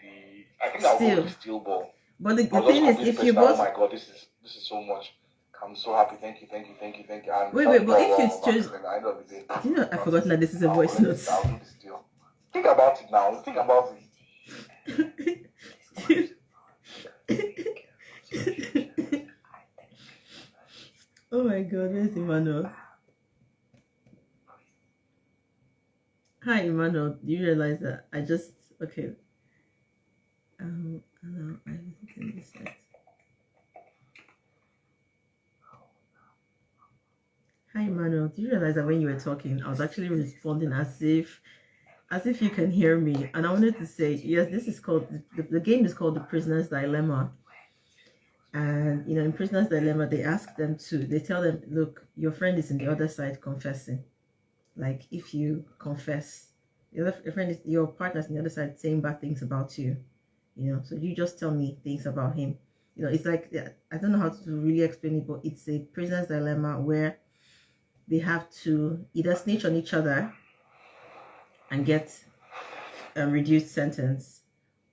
I'll go with the steel ball. But the thing is, if you both, oh my god, this is so much. I'm so happy. Thank you. And wait, but if you choose, you know, I've forgotten that this is a voice note. I'll do this deal. Think about it now. Think about it. Oh my god, where's Emmanuel? Hi Emmanuel, do you realize that I just okay? No, I didn't miss that. Hi Emmanuel, do you realize that when you were talking, I was actually responding as if you can hear me, and I wanted to say yes. This is called the game is called The Prisoner's Dilemma. And you know, in Prisoner's Dilemma, they tell them, look, your friend is in the other side confessing. Like if you confess, your partner's on the other side saying bad things about you, you know. So you just tell me things about him. You know, it's like, I don't know how to really explain it, but it's a prisoner's dilemma where they have to either snitch on each other and get a reduced sentence,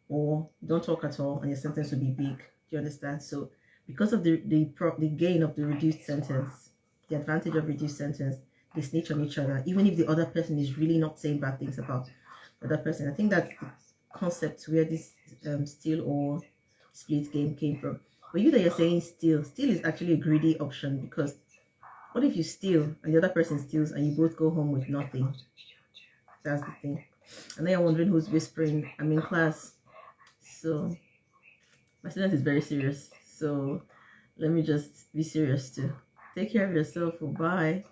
or don't talk at all and your sentence will be big. Do you understand? So because of the gain of the reduced sentence, the advantage of reduced sentence, they snitch on each other, even if the other person is really not saying bad things about the other person. I think that's the concept where this steal or split game came from. But you that you're saying steal is actually a greedy option, because what if you steal and the other person steals and you both go home with nothing? That's the thing. And then you're wondering who's whispering. I'm in class, so my student is very serious. So let me just be serious too. Take care of yourself. Bye.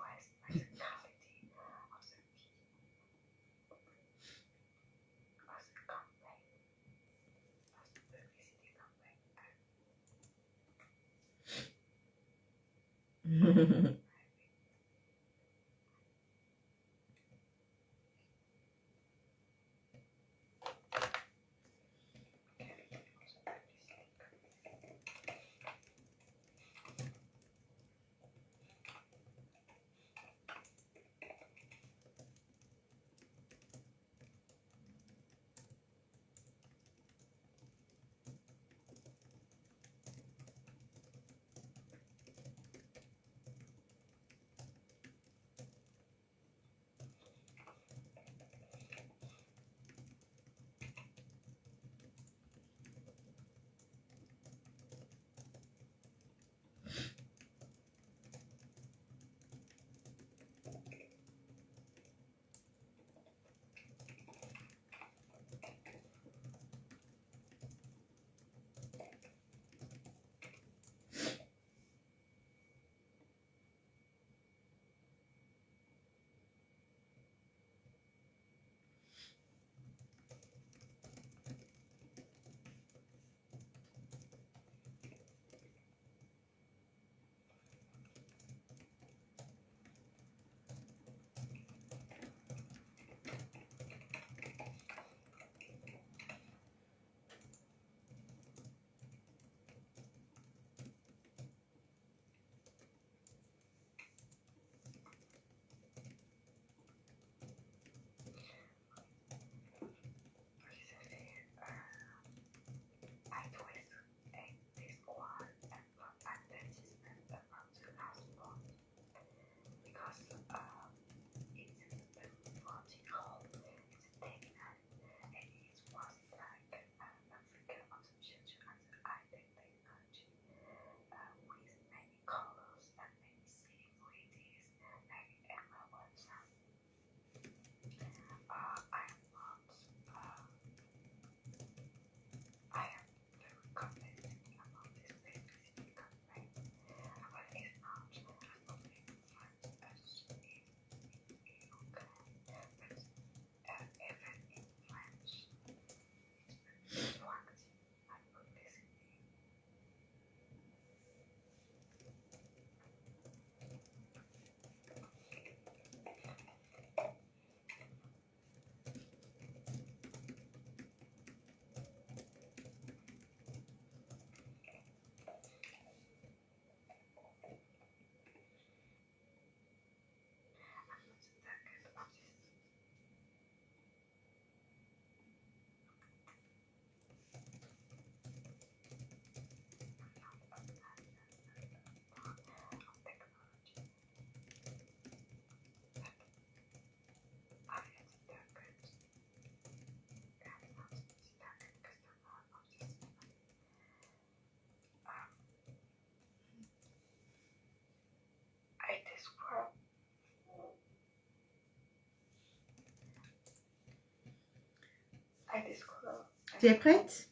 Tu es prête?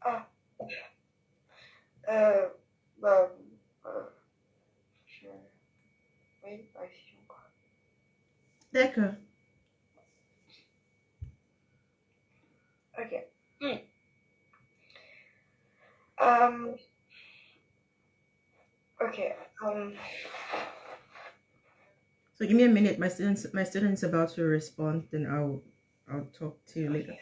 Ah. Oui, si encore. D'accord. Okay. Okay. So give me a minute. My student's about to respond. Then I'll talk to you later.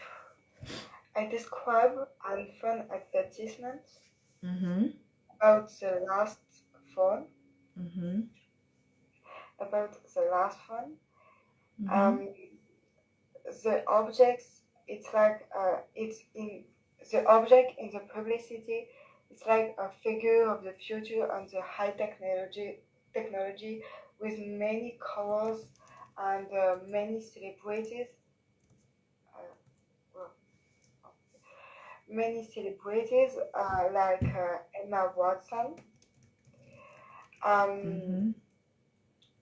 I describe unfun advertisements About the last phone. About the last phone. The objects, it's like it's in the object in the publicity. It's like a figure of the future on the high technology with many colors and many celebrities. Many celebrities like Emma Watson.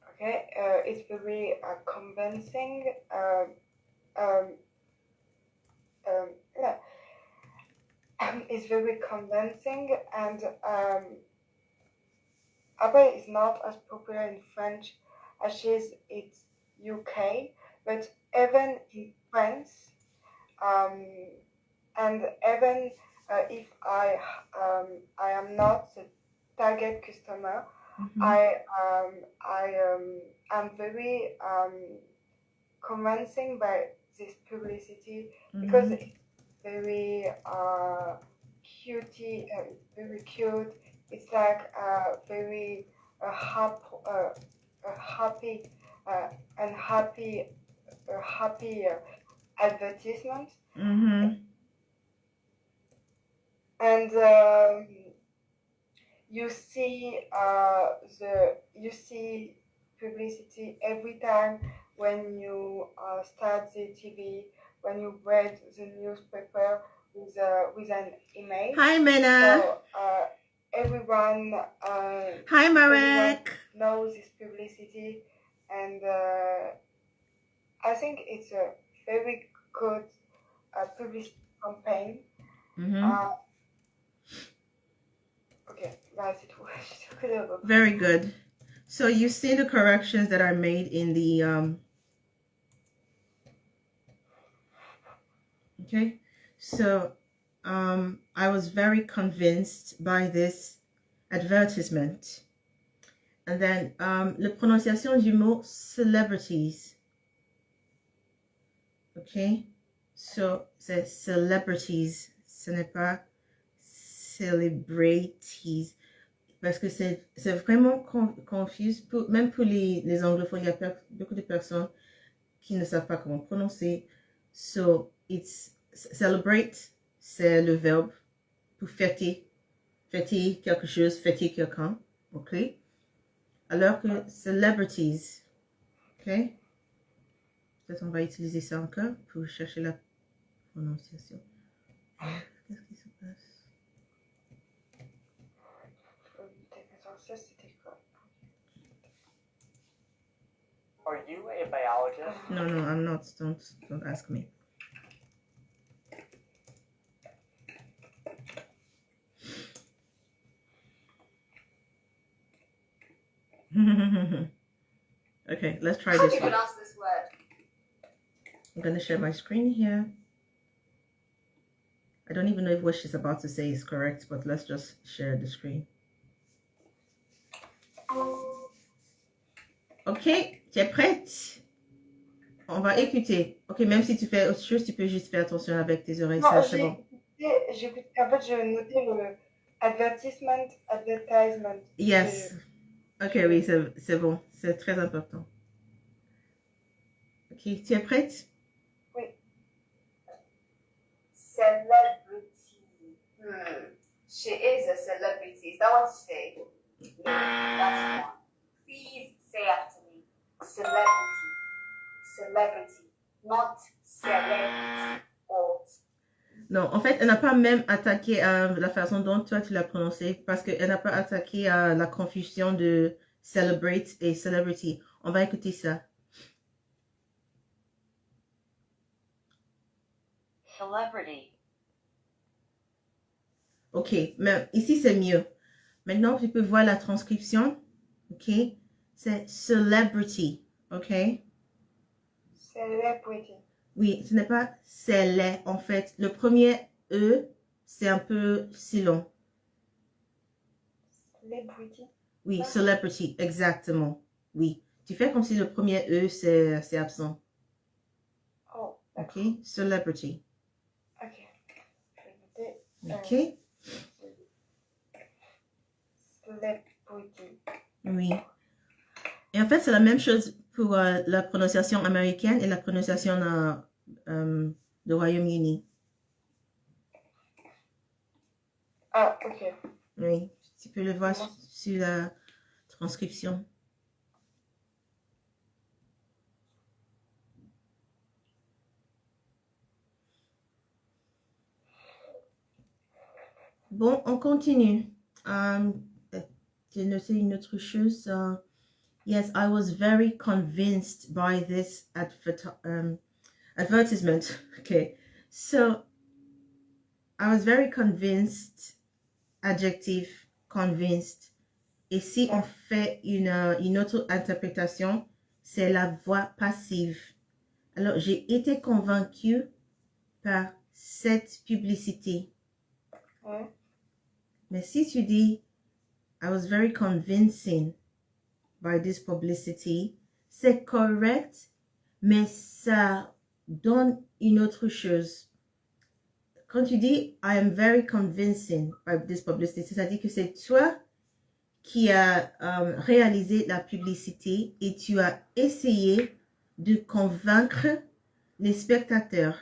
Okay, it's very convincing. Yeah. It's very convincing, and Apple is not as popular in French as is it's UK, but even in France, and even if I am not the target customer, I'm very convincing by this publicity because it's very cutie, very cute. It's like very happy advertisement. And you see publicity every time when you start the TV, when you read the newspaper with an image. Hi, Mena. So everyone Hi, Marek. knows this publicity, and I think it's a very good publicity campaign. Okay, that's it. Very good. So you see the corrections that are made in the okay. So I was very convinced by this advertisement. And then la prononciation du mot celebrities. Okay. So c'est celebrities. Ce n'est pas celebrities. Parce que c'est vraiment confus, même pour les anglophones, il y a beaucoup de personnes qui ne savent pas comment prononcer. So, it's celebrate, c'est le verbe pour fêter quelque chose, fêter quelqu'un, ok? Alors que celebrities, ok? Peut-être on va utiliser ça encore pour chercher la prononciation. Qu'est-ce qui se passe? Are you a biologist? No, I'm not. Don't ask me. Okay, let's try How do this you one. pronounce this word? I'm going to share my screen here. I don't even know if what she's about to say is correct, but let's just share the screen. Ok, tu es prête? On va écouter. Ok, même si tu fais autre chose, tu peux juste faire attention avec tes oreilles. Non, C'est bon. En fait, j'ai noté le advertisement. Yes. Ok, oui, c'est bon. C'est très important. Ok, tu es prête? Oui. Celebrity. She is a celebrity. Is that what you say? No, that's one. Please say after me. Celebrity. Celebrity. Not celebrity. Or Non, en fait, elle n'a pas même attaqué à la façon dont toi tu l'as prononcé parce qu'elle n'a pas attaqué à la confusion de celebrate et celebrity. On va écouter ça. celebrity. Ok, mais ici c'est mieux. Maintenant, tu peux voir la transcription. Ok, c'est celebrity. Ok. Celebrity. Oui, ce n'est pas célé. En fait, le premier E, c'est un peu si long. Celebrity. Oui, celebrity, exactement. Oui. Tu fais comme si le premier E, c'est absent. Oh, ok, celebrity. Ok. Je vais noter. Ok. Celebrity. Oui. Et en fait, c'est la même chose pour la prononciation américaine et la prononciation du Royaume-Uni. Ah, ok. Oui, tu peux le voir sur la transcription. Bon, on continue. J'ai noté une autre chose. Yes, I was very convinced by this advertisement. Okay, so I was very convinced, adjective, convinced. Et si on fait une autre interprétation, c'est la voix passive. Alors, j'ai été convaincue par cette publicité. Ouais. Mais si tu dis, I was very convincing by this publicity, c'est correct, mais ça donne une autre chose. Quand tu dis, I am very convincing by this publicity, c'est-à-dire que c'est toi qui as réalisé la publicité et tu as essayé de convaincre les spectateurs.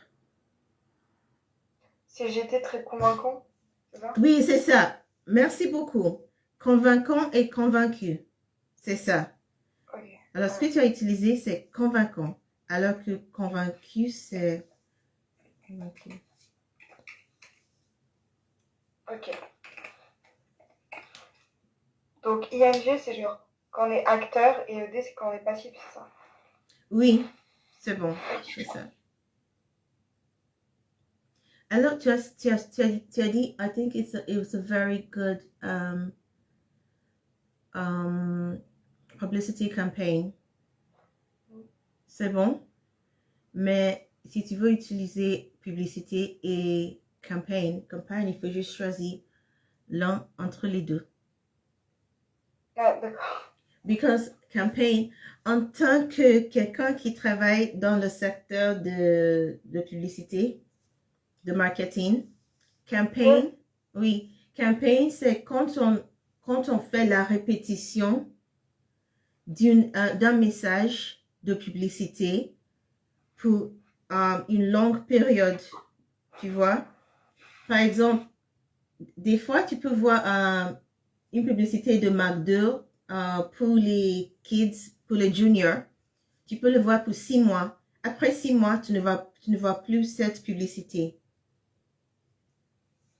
Si j'étais très convaincant, c'est ça? Oui, c'est ça. Merci beaucoup. Convaincant et convaincu. C'est ça. Ok. Alors, ce que tu as utilisé, c'est convaincant. Alors que convaincu, c'est convaincu. Ok. Donc, ING, c'est genre quand on est acteur et ED, c'est quand on est passif, c'est ça? Oui, c'est bon. C'est ça. Alors, tu as dit, I think it was a very good publicity campaign. C'est bon. Mais si tu veux utiliser publicité et campagne, il faut juste choisir l'un entre les deux. Ah, d'accord. Because campaign, en tant que quelqu'un qui travaille dans le secteur de publicité, de marketing, campaign, oui, campaign, c'est quand on fait la répétition d'un message de publicité pour une longue période, tu vois. Par exemple, des fois, tu peux voir une publicité de McDo pour les kids, pour les juniors. Tu peux le voir pour 6 mois. Après 6 mois, tu ne vois plus cette publicité.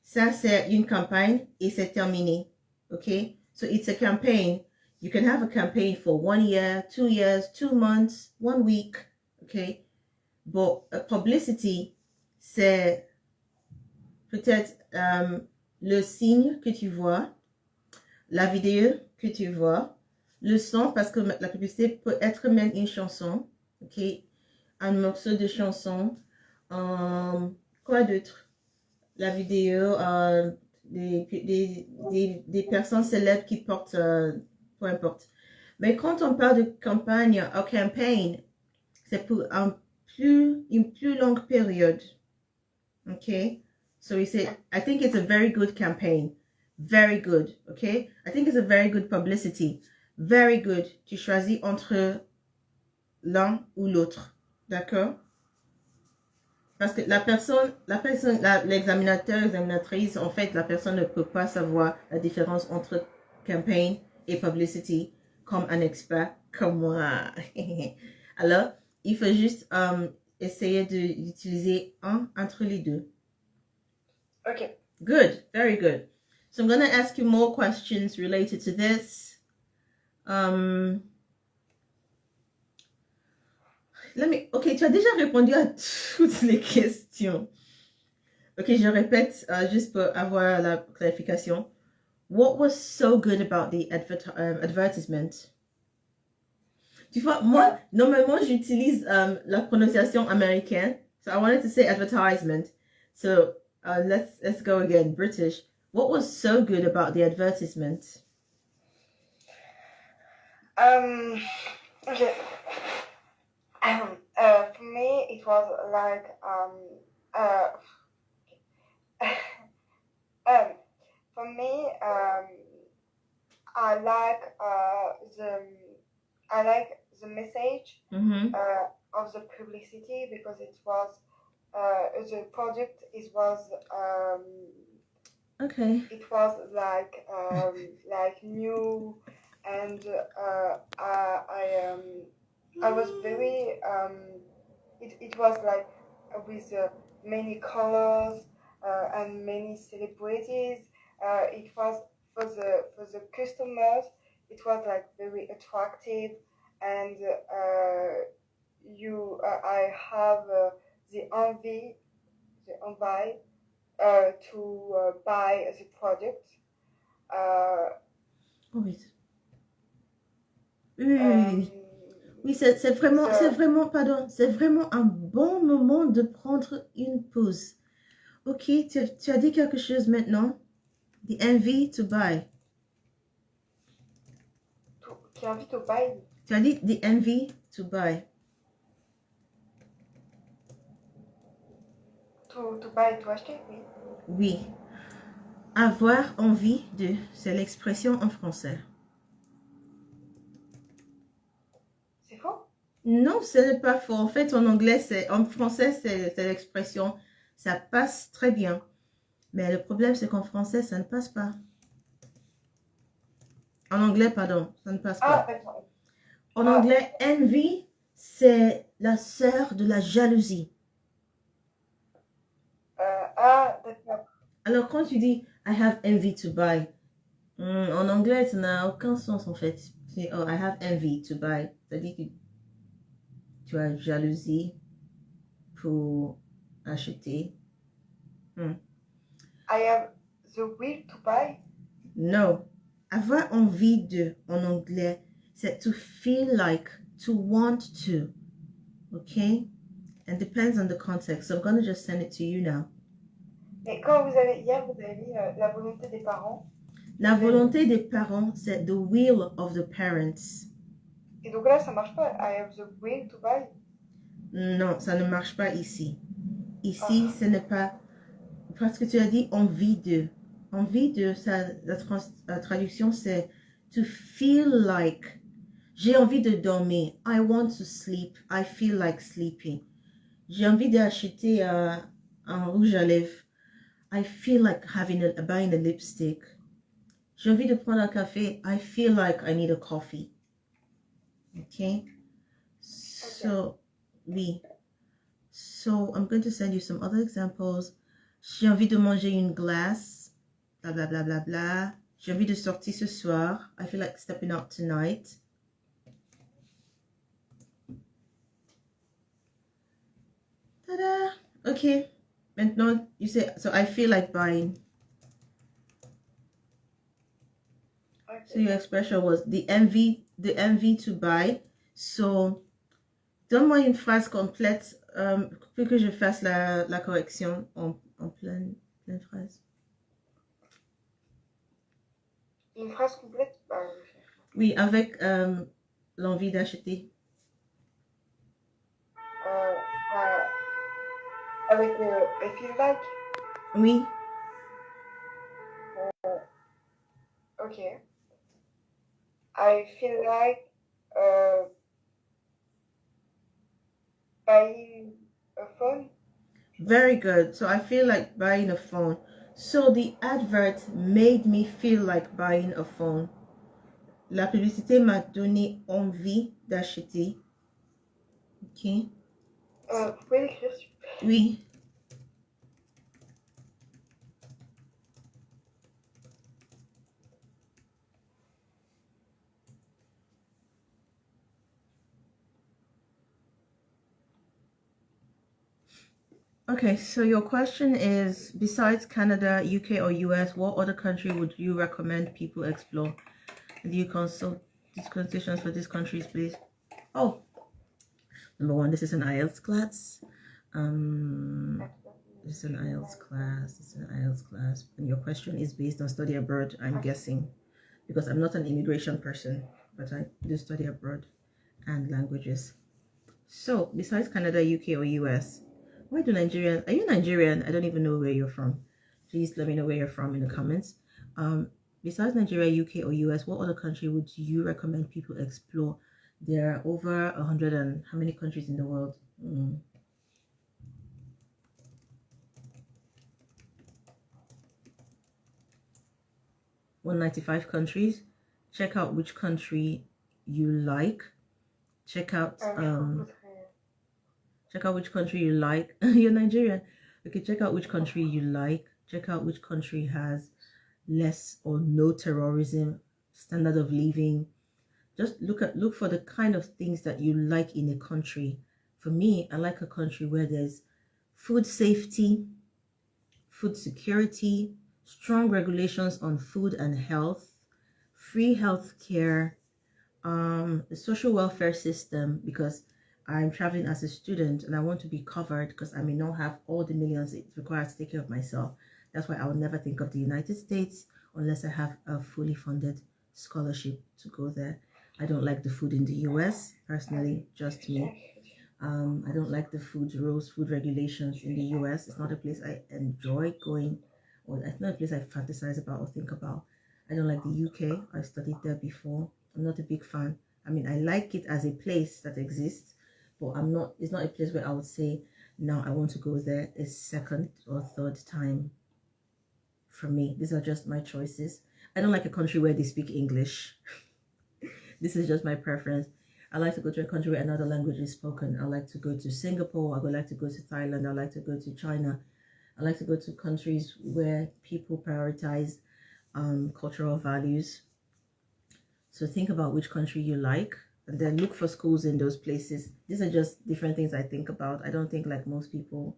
Ça, c'est une campagne et c'est terminé. OK? So, it's a campaign. You can have a campaign for 1 year, 2 years, 2 months, 1 week. OK? But publicity, c'est peut-être le signe que tu vois, la vidéo que tu vois, le son, parce que la publicité peut être même une chanson, ok, un morceau de chanson, quoi d'autre, la vidéo, des personnes célèbres qui portent, peu importe. Mais quand on parle de campagne, ou campaign, c'est pour une plus longue période, ok. So we say, I think it's a very good campaign. Very good, okay? I think it's a very good publicity. Very good. Tu choisis entre l'un ou l'autre. D'accord? Parce que l'examinateur, l'examinatrice, en fait, la personne ne peut pas savoir la différence entre campaign et publicity comme un expert comme moi. Alors, il faut juste essayer d'utiliser un entre les deux. Ok. Good, very good. So I'm going to ask you more questions related to this. Okay, tu as déjà répondu à toutes les questions. Ok, je répète juste pour avoir la clarification. What was so good about the advertisement? Tu vois, moi, normalement, j'utilise la prononciation américaine. So I wanted to say advertisement. So let's go again, British. What was so good about the advertisement? Okay. For me, it was like for me, I like the message of the publicity because it was the project okay. it was like new, and I was very it was like with many colors and many celebrities. It was for the customers. It was like very attractive, and I have the envy to buy the product. Oh, oui. Oui. Oui, c'est vraiment, pardon, c'est vraiment un bon moment de prendre une pause. Ok, tu as dit quelque chose maintenant. The envy to buy. Qui invite au buy. Tu as dit the envy to buy. To buy, to acheter, oui. Oui. Avoir envie de, c'est l'expression en français. C'est faux? Non, ce n'est pas faux. En fait, en français, c'est l'expression. Ça passe très bien. Mais le problème, c'est qu'en français, ça ne passe pas. En anglais, pardon, ça ne passe pas. D'accord. En anglais, envy, c'est la sœur de la jalousie. D'accord. Alors, quand tu dis I have envy to buy, en anglais, ça n'a aucun sens en fait. C'est oh, I have envy to buy. C'est-à-dire que tu as jalousie pour acheter. I have the will to buy. No. Avoir envie de, en anglais, c'est to feel like, to want to. Okay? And depends on the context. So I'm going to just send it to you now. Mais quand hier, vous avez mis la volonté des parents. La volonté des parents, c'est the will of the parents. Et donc là, ça marche pas. I have the will to buy. Non, ça ne marche pas ici. Ici, ce n'est pas... Parce que tu as dit envie de. Envie de, la traduction, c'est to feel like. J'ai envie de dormir. I want to sleep. I feel like sleeping. J'ai envie d'acheter un rouge à lèvres. I feel like buying a lipstick. J'ai envie de prendre un café. I feel like I need a coffee. Okay? So, oui. So, I'm going to send you some other examples. J'ai envie de manger une glace. Blah, blah, blah, blah, blah. J'ai envie de sortir ce soir. I feel like stepping out tonight. Ta-da! Okay. Maintenant, you say, so I feel like buying. Okay. So your expression was the envy to buy. So, donne-moi une phrase complète pour que je fasse la correction en pleine phrase. Une phrase complète? Oui, avec l'envie d'acheter. Avec I feel like? Oui. Okay. I feel like buying a phone. Very good. So I feel like buying a phone. So the advert made me feel like buying a phone. La publicité m'a donné envie d'acheter. Ok. Vous pouvez l'écrire, s'il vous plaît? Oui. Okay, so your question is, besides Canada, UK, or US, what other country would you recommend people explore? Do you consult these conditions for these countries, please? Oh, number one, this is an IELTS class. This is an IELTS class. This is an IELTS class. And your question is based on study abroad, I'm guessing, because I'm not an immigration person, but I do study abroad and languages. So, besides Canada, UK, or US, why do Nigerians, are you Nigerian? I don't even know where you're from. Please let me know where you're from in the comments. besides Nigeria, UK, or US, what other country would you recommend people explore? There are over 100 and how many countries in the world? 195 countries. Check out which country you like. Check out which country you like. You're Nigerian. Okay, check out which country you like. Check out which country has less or no terrorism, standard of living. Just look for the kind of things that you like in a country. For me, I like a country where there's food safety, food security, strong regulations on food and health, free health care, the social welfare system, because I'm traveling as a student and I want to be covered because I may not have all the millions it requires to take care of myself. That's why I would never think of the United States unless I have a fully funded scholarship to go there. I don't like the food in the US, personally, just me. I don't like the food rules, food regulations in the US. It's not a place I enjoy going, or it's not a place I fantasize about or think about. I don't like the UK. I studied there before. I'm not a big fan. I mean, I like it as a place that exists, but it's not a place where I would say, now I want to go there a second or third time. For me, these are just my choices. I don't like a country where they speak English. This is just my preference. I like to go to a country where another language is spoken. I like to go to Singapore. I would like to go to Thailand. I like to go to China. I like to go to countries where people prioritize cultural values. So think about which country you like and then look for schools in those places. These are just different things I think about. I don't think like most people.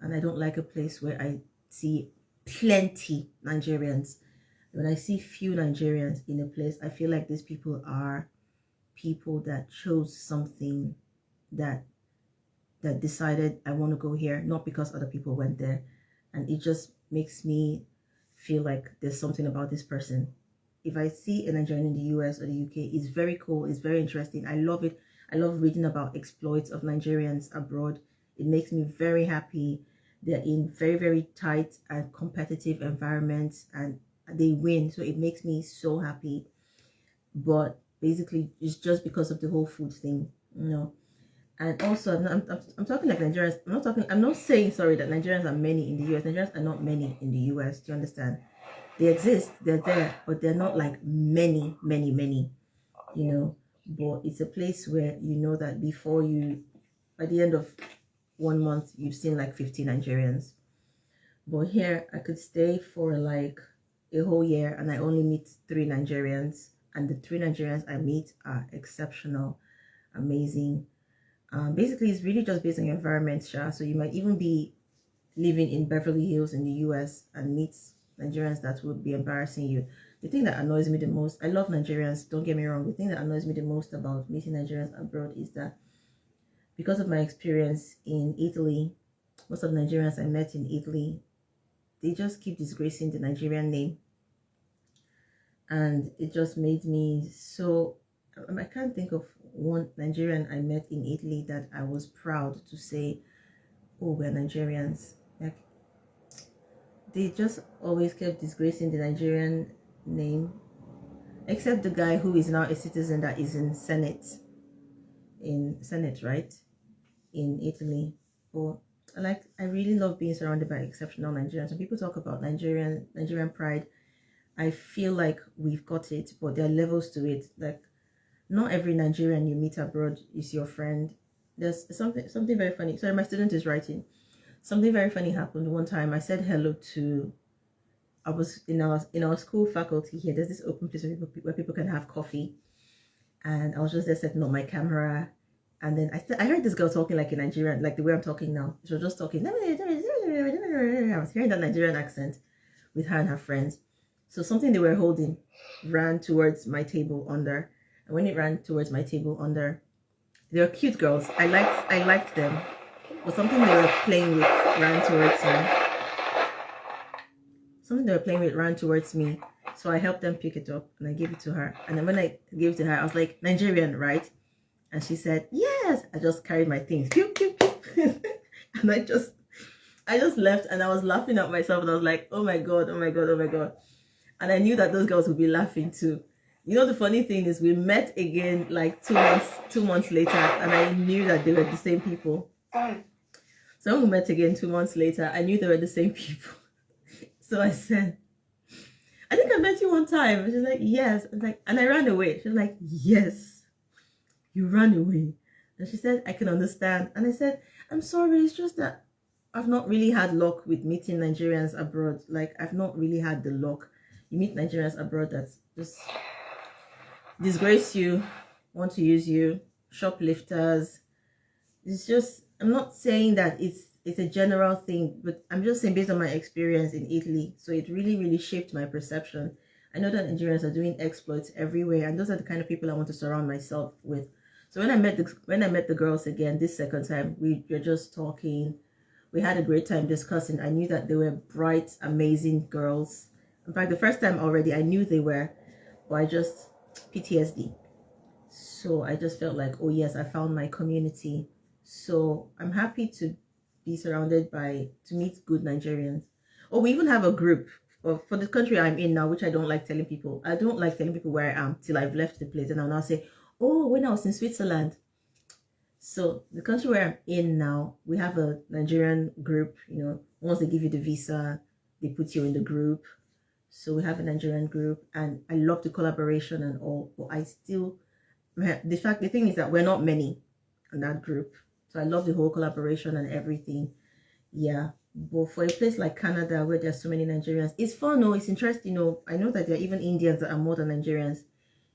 And I don't like a place where I see plenty Nigerians. When I see few Nigerians in a place, I feel like these people are people that chose something that decided I want to go here, not because other people went there. And it just makes me feel like there's something about this person. If I see a Nigerian in the US or the UK, it's very cool, it's very interesting. I love it. I love reading about exploits of Nigerians abroad. It makes me very happy. They're in very, very tight and competitive environments and they win. So it makes me so happy. But basically, it's just because of the whole food thing, you know. And also, I'm talking like Nigerians. I'm not saying, sorry, that Nigerians are many in the US. Nigerians are not many in the US. Do you understand? They exist, they're there, but they're not like many, you know. But it's a place where you know that by the end of 1 month, you've seen like 50 Nigerians. But here, I could stay for like a whole year and I only meet 3 Nigerians. And the 3 Nigerians I meet are exceptional, amazing. Basically, it's really just based on your environment, Sha. So you might even be living in Beverly Hills in the US and meet Nigerians that would be embarrassing you. The thing that annoys me the most, I love Nigerians, don't get me wrong. The thing that annoys me the most about meeting Nigerians abroad is that because of my experience in Italy, most of the Nigerians I met in Italy, they just keep disgracing the Nigerian name. And it just made me so, I can't think of one Nigerian I met in Italy that I was proud to say, oh, we're Nigerians. Like, they just always kept disgracing the Nigerian name, except the guy who is now a citizen that is in Senate, right, in Italy. But I really love being surrounded by exceptional Nigerians. When people talk about Nigerian pride, I feel like we've got it, but there are levels to it. Like, not every Nigerian you meet abroad is your friend. There's something very funny. Sorry, my student is writing. Something very funny happened one time. I said hello to, I was in our school faculty here. There's this open place where people can have coffee. And I was just there setting up my camera. And then I heard this girl talking like a Nigerian, like the way I'm talking now. She was just talking. I was hearing that Nigerian accent with her and her friends. So something they were holding ran towards my table under. And when it ran towards my table under, they were cute girls. I liked them. But something they were playing with ran towards me. So I helped them pick it up and I gave it to her. And then when I gave it to her, I was like, Nigerian, right? And she said, yes. I just carried my things. Pew, pew, pew. And I just left and I was laughing at myself and I was like, oh my God. And I knew that those girls would be laughing too. You know, the funny thing is we met again like 2 months later, and I knew that they were the same people. So when we met again 2 months later, I knew they were the same people. So I said, I think I met you one time. And she's like, yes. I was like, and I ran away. She was like, yes, you ran away. And she said, I can understand. And I said, I'm sorry, it's just that I've not really had luck with meeting Nigerians abroad. Like, I've not really had the luck. You meet Nigerians abroad that just disgrace you, want to use you, shoplifters. It's just, I'm not saying that it's a general thing, but I'm just saying based on my experience in Italy. So it really shaped my perception. I know that Nigerians are doing exploits everywhere, and those are the kind of people I want to surround myself with. So when I met the girls again this second time, we were just talking. We had a great time discussing. I knew that they were bright, amazing girls. In fact, the first time already, I knew they were, but I just PTSD. So I just felt like, oh yes, I found my community. So I'm happy to be surrounded to meet good Nigerians. Oh, we even have a group for the country I'm in now, which I don't like telling people. I don't like telling people where I am till I've left the place, and I'll now say, oh, when I was in Switzerland. So the country where I'm in now, we have a Nigerian group. You know, once they give you the visa, they put you in the group. So we have a Nigerian group, and I love the collaboration and all, but I still, the thing is that we're not many in that group. So I love the whole collaboration and everything. Yeah. But for a place like Canada where there's so many Nigerians, it's fun, no, it's interesting, no. I know that there are even Indians that are more than Nigerians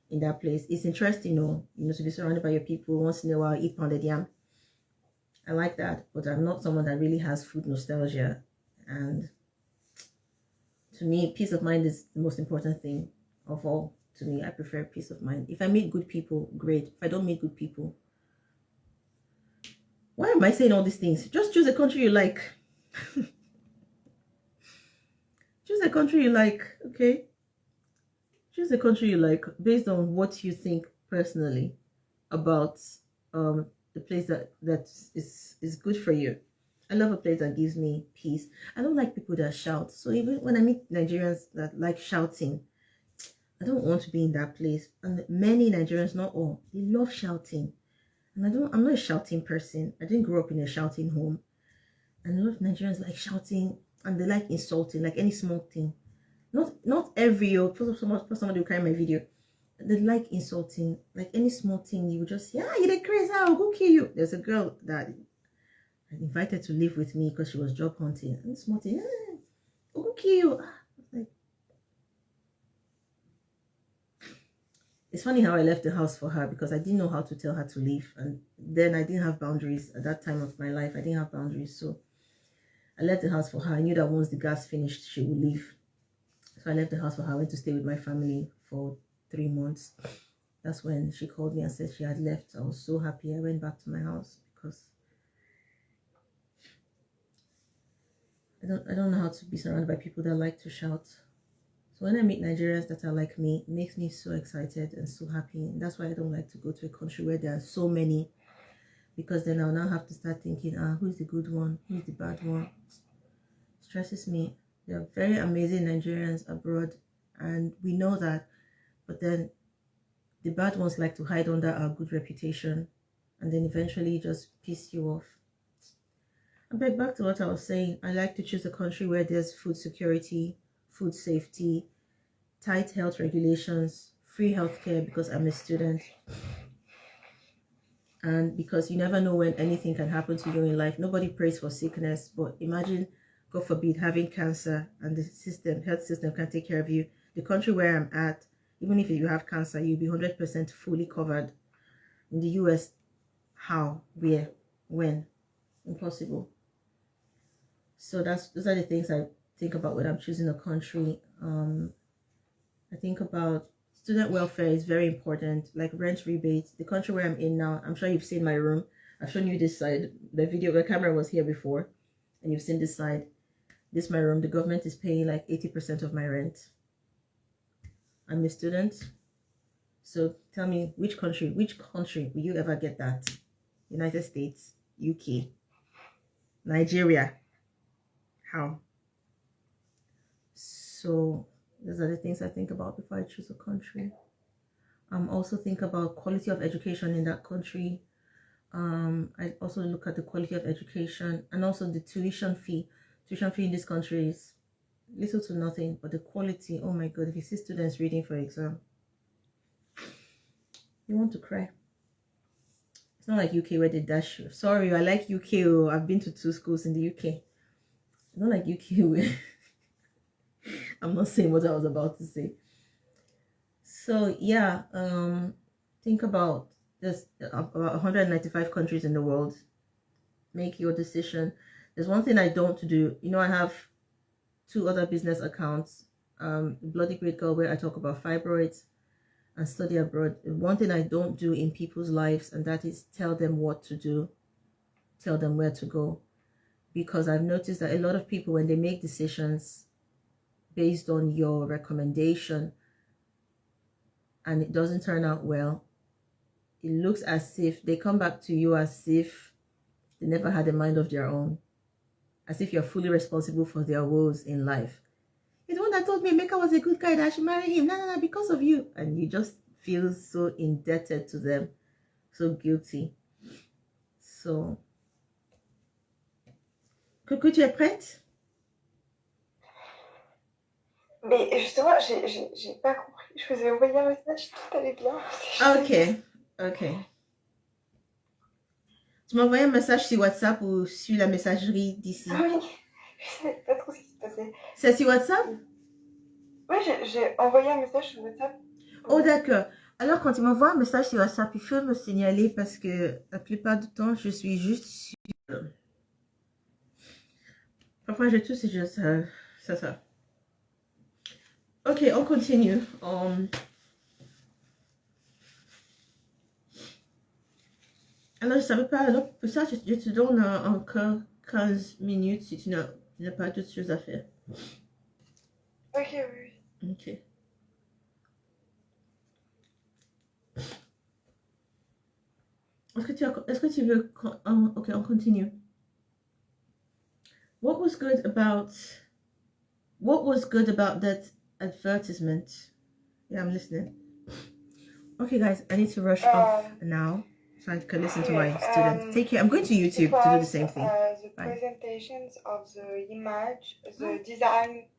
in that place. It's interesting, no, to be surrounded by your people. Once in a while, eat pounded yam. I like that, but I'm not someone that really has food nostalgia. And to me, peace of mind is the most important thing of all. To me, I prefer peace of mind. If I meet good people, great. If I don't meet good people, why am I saying all these things? Just choose a country you like. Choose a country you like, okay? Choose a country you like based on what you think personally about the place that is good for you. I love a place that gives me peace. I don't like people that shout. So even when I meet Nigerians that like shouting, I don't want to be in that place. And many Nigerians, not all, they love shouting. And I'm not a shouting person. I didn't grow up in a shouting home. And a lot of Nigerians like shouting, and they like insulting, like any small thing. Not every, for somebody who carry my video, they like insulting, like any small thing. You would just, yeah, you're crazy, I'll go kill you. There's a girl that I invited to live with me because she was job hunting. And small thing, yeah, I'll go kill you. Like, it's funny how I left the house for her, because I didn't know how to tell her to leave. And then I didn't have boundaries at that time of my life. I didn't have boundaries. So I left the house for her. I knew that once the gas finished, she would leave. So I left the house for her. I went to stay with my family for 3 months. That's when she called me and said she had left. I was so happy. I went back to my house because I don't know how to be surrounded by people that like to shout. So when I meet Nigerians that are like me, it makes me so excited and so happy. And that's why I don't like to go to a country where there are so many, because then I'll now have to start thinking, who's the good one? Who's the bad one? It stresses me. There are very amazing Nigerians abroad, and we know that. But then the bad ones like to hide under our good reputation, and then eventually just piss you off. But back to what I was saying, I like to choose a country where there's food security, food safety, tight health regulations, free healthcare because I'm a student, and because you never know when anything can happen to you in life. Nobody prays for sickness, but imagine, God forbid, having cancer and the health system can take care of you. The country where I'm at, even if you have cancer, you'll be 100% fully covered. In the US, how, where, when? Impossible. So those are the things I think about when I'm choosing a country. I think about student welfare is very important, like rent rebates. The country where I'm in now, I'm sure you've seen my room. I've shown you this side. The camera was here before, and you've seen this side. This is my room. The government is paying like 80% of my rent. I'm a student. So tell me, which country will you ever get that? United States, UK, Nigeria. How? So Those are the things I think about before I choose a country. Also think about quality of education in that country. I also look at the quality of education and also the tuition fee. Tuition fee in this country is little to nothing, but the quality, oh my god, if you see students reading for exam, you want to cry. It's not like UK where they dash you. Sorry, I like UK. Oh, I've been to 2 schools in the UK. It's not like UK where I'm not saying what I was about to say. So yeah, think about there's about 195 countries in the world. Make your decision. There's one thing I don't do. You know, I have 2 other business accounts. Bloody Great Girl, where I talk about fibroids and study abroad. One thing I don't do in people's lives, and that is tell them what to do, tell them where to go. Because I've noticed that a lot of people, when they make decisions based on your recommendation and it doesn't turn out well, it looks as if they come back to you as if they never had a mind of their own, as if you're fully responsible for their woes in life. He's the one that told me Emeka was a good guy, that I should marry him. No, because of you. And you just feel so indebted to them, so guilty. So, Coucou, tu es prête? Mais justement, j'ai pas compris. Je vous ai envoyé un message, tout allait bien. Ok. Tu m'as envoyé un message sur WhatsApp ou sur la messagerie d'ici? Ah oui, je savais pas trop ce qui se passait. C'est sur WhatsApp? Oui, j'ai envoyé un message sur WhatsApp. Oh d'accord. Alors quand tu m'envoies un message sur WhatsApp, il faut me signaler parce que la plupart du temps, je suis juste sur... Parfois, je tousse et je... Ça. Ok, on continue. Alors, je savais pas. Alors, pour ça, je te donne encore 15 minutes si tu n'as pas d'autres choses à faire. Ok, oui. Ok. Est-ce que tu veux... ok, on continue. What was good about that advertisement? Yeah, I'm listening. Okay, guys, I need to rush off now so I can listen to my students. Take care. I'm going to YouTube to do the same thing. The presentations of the image, the design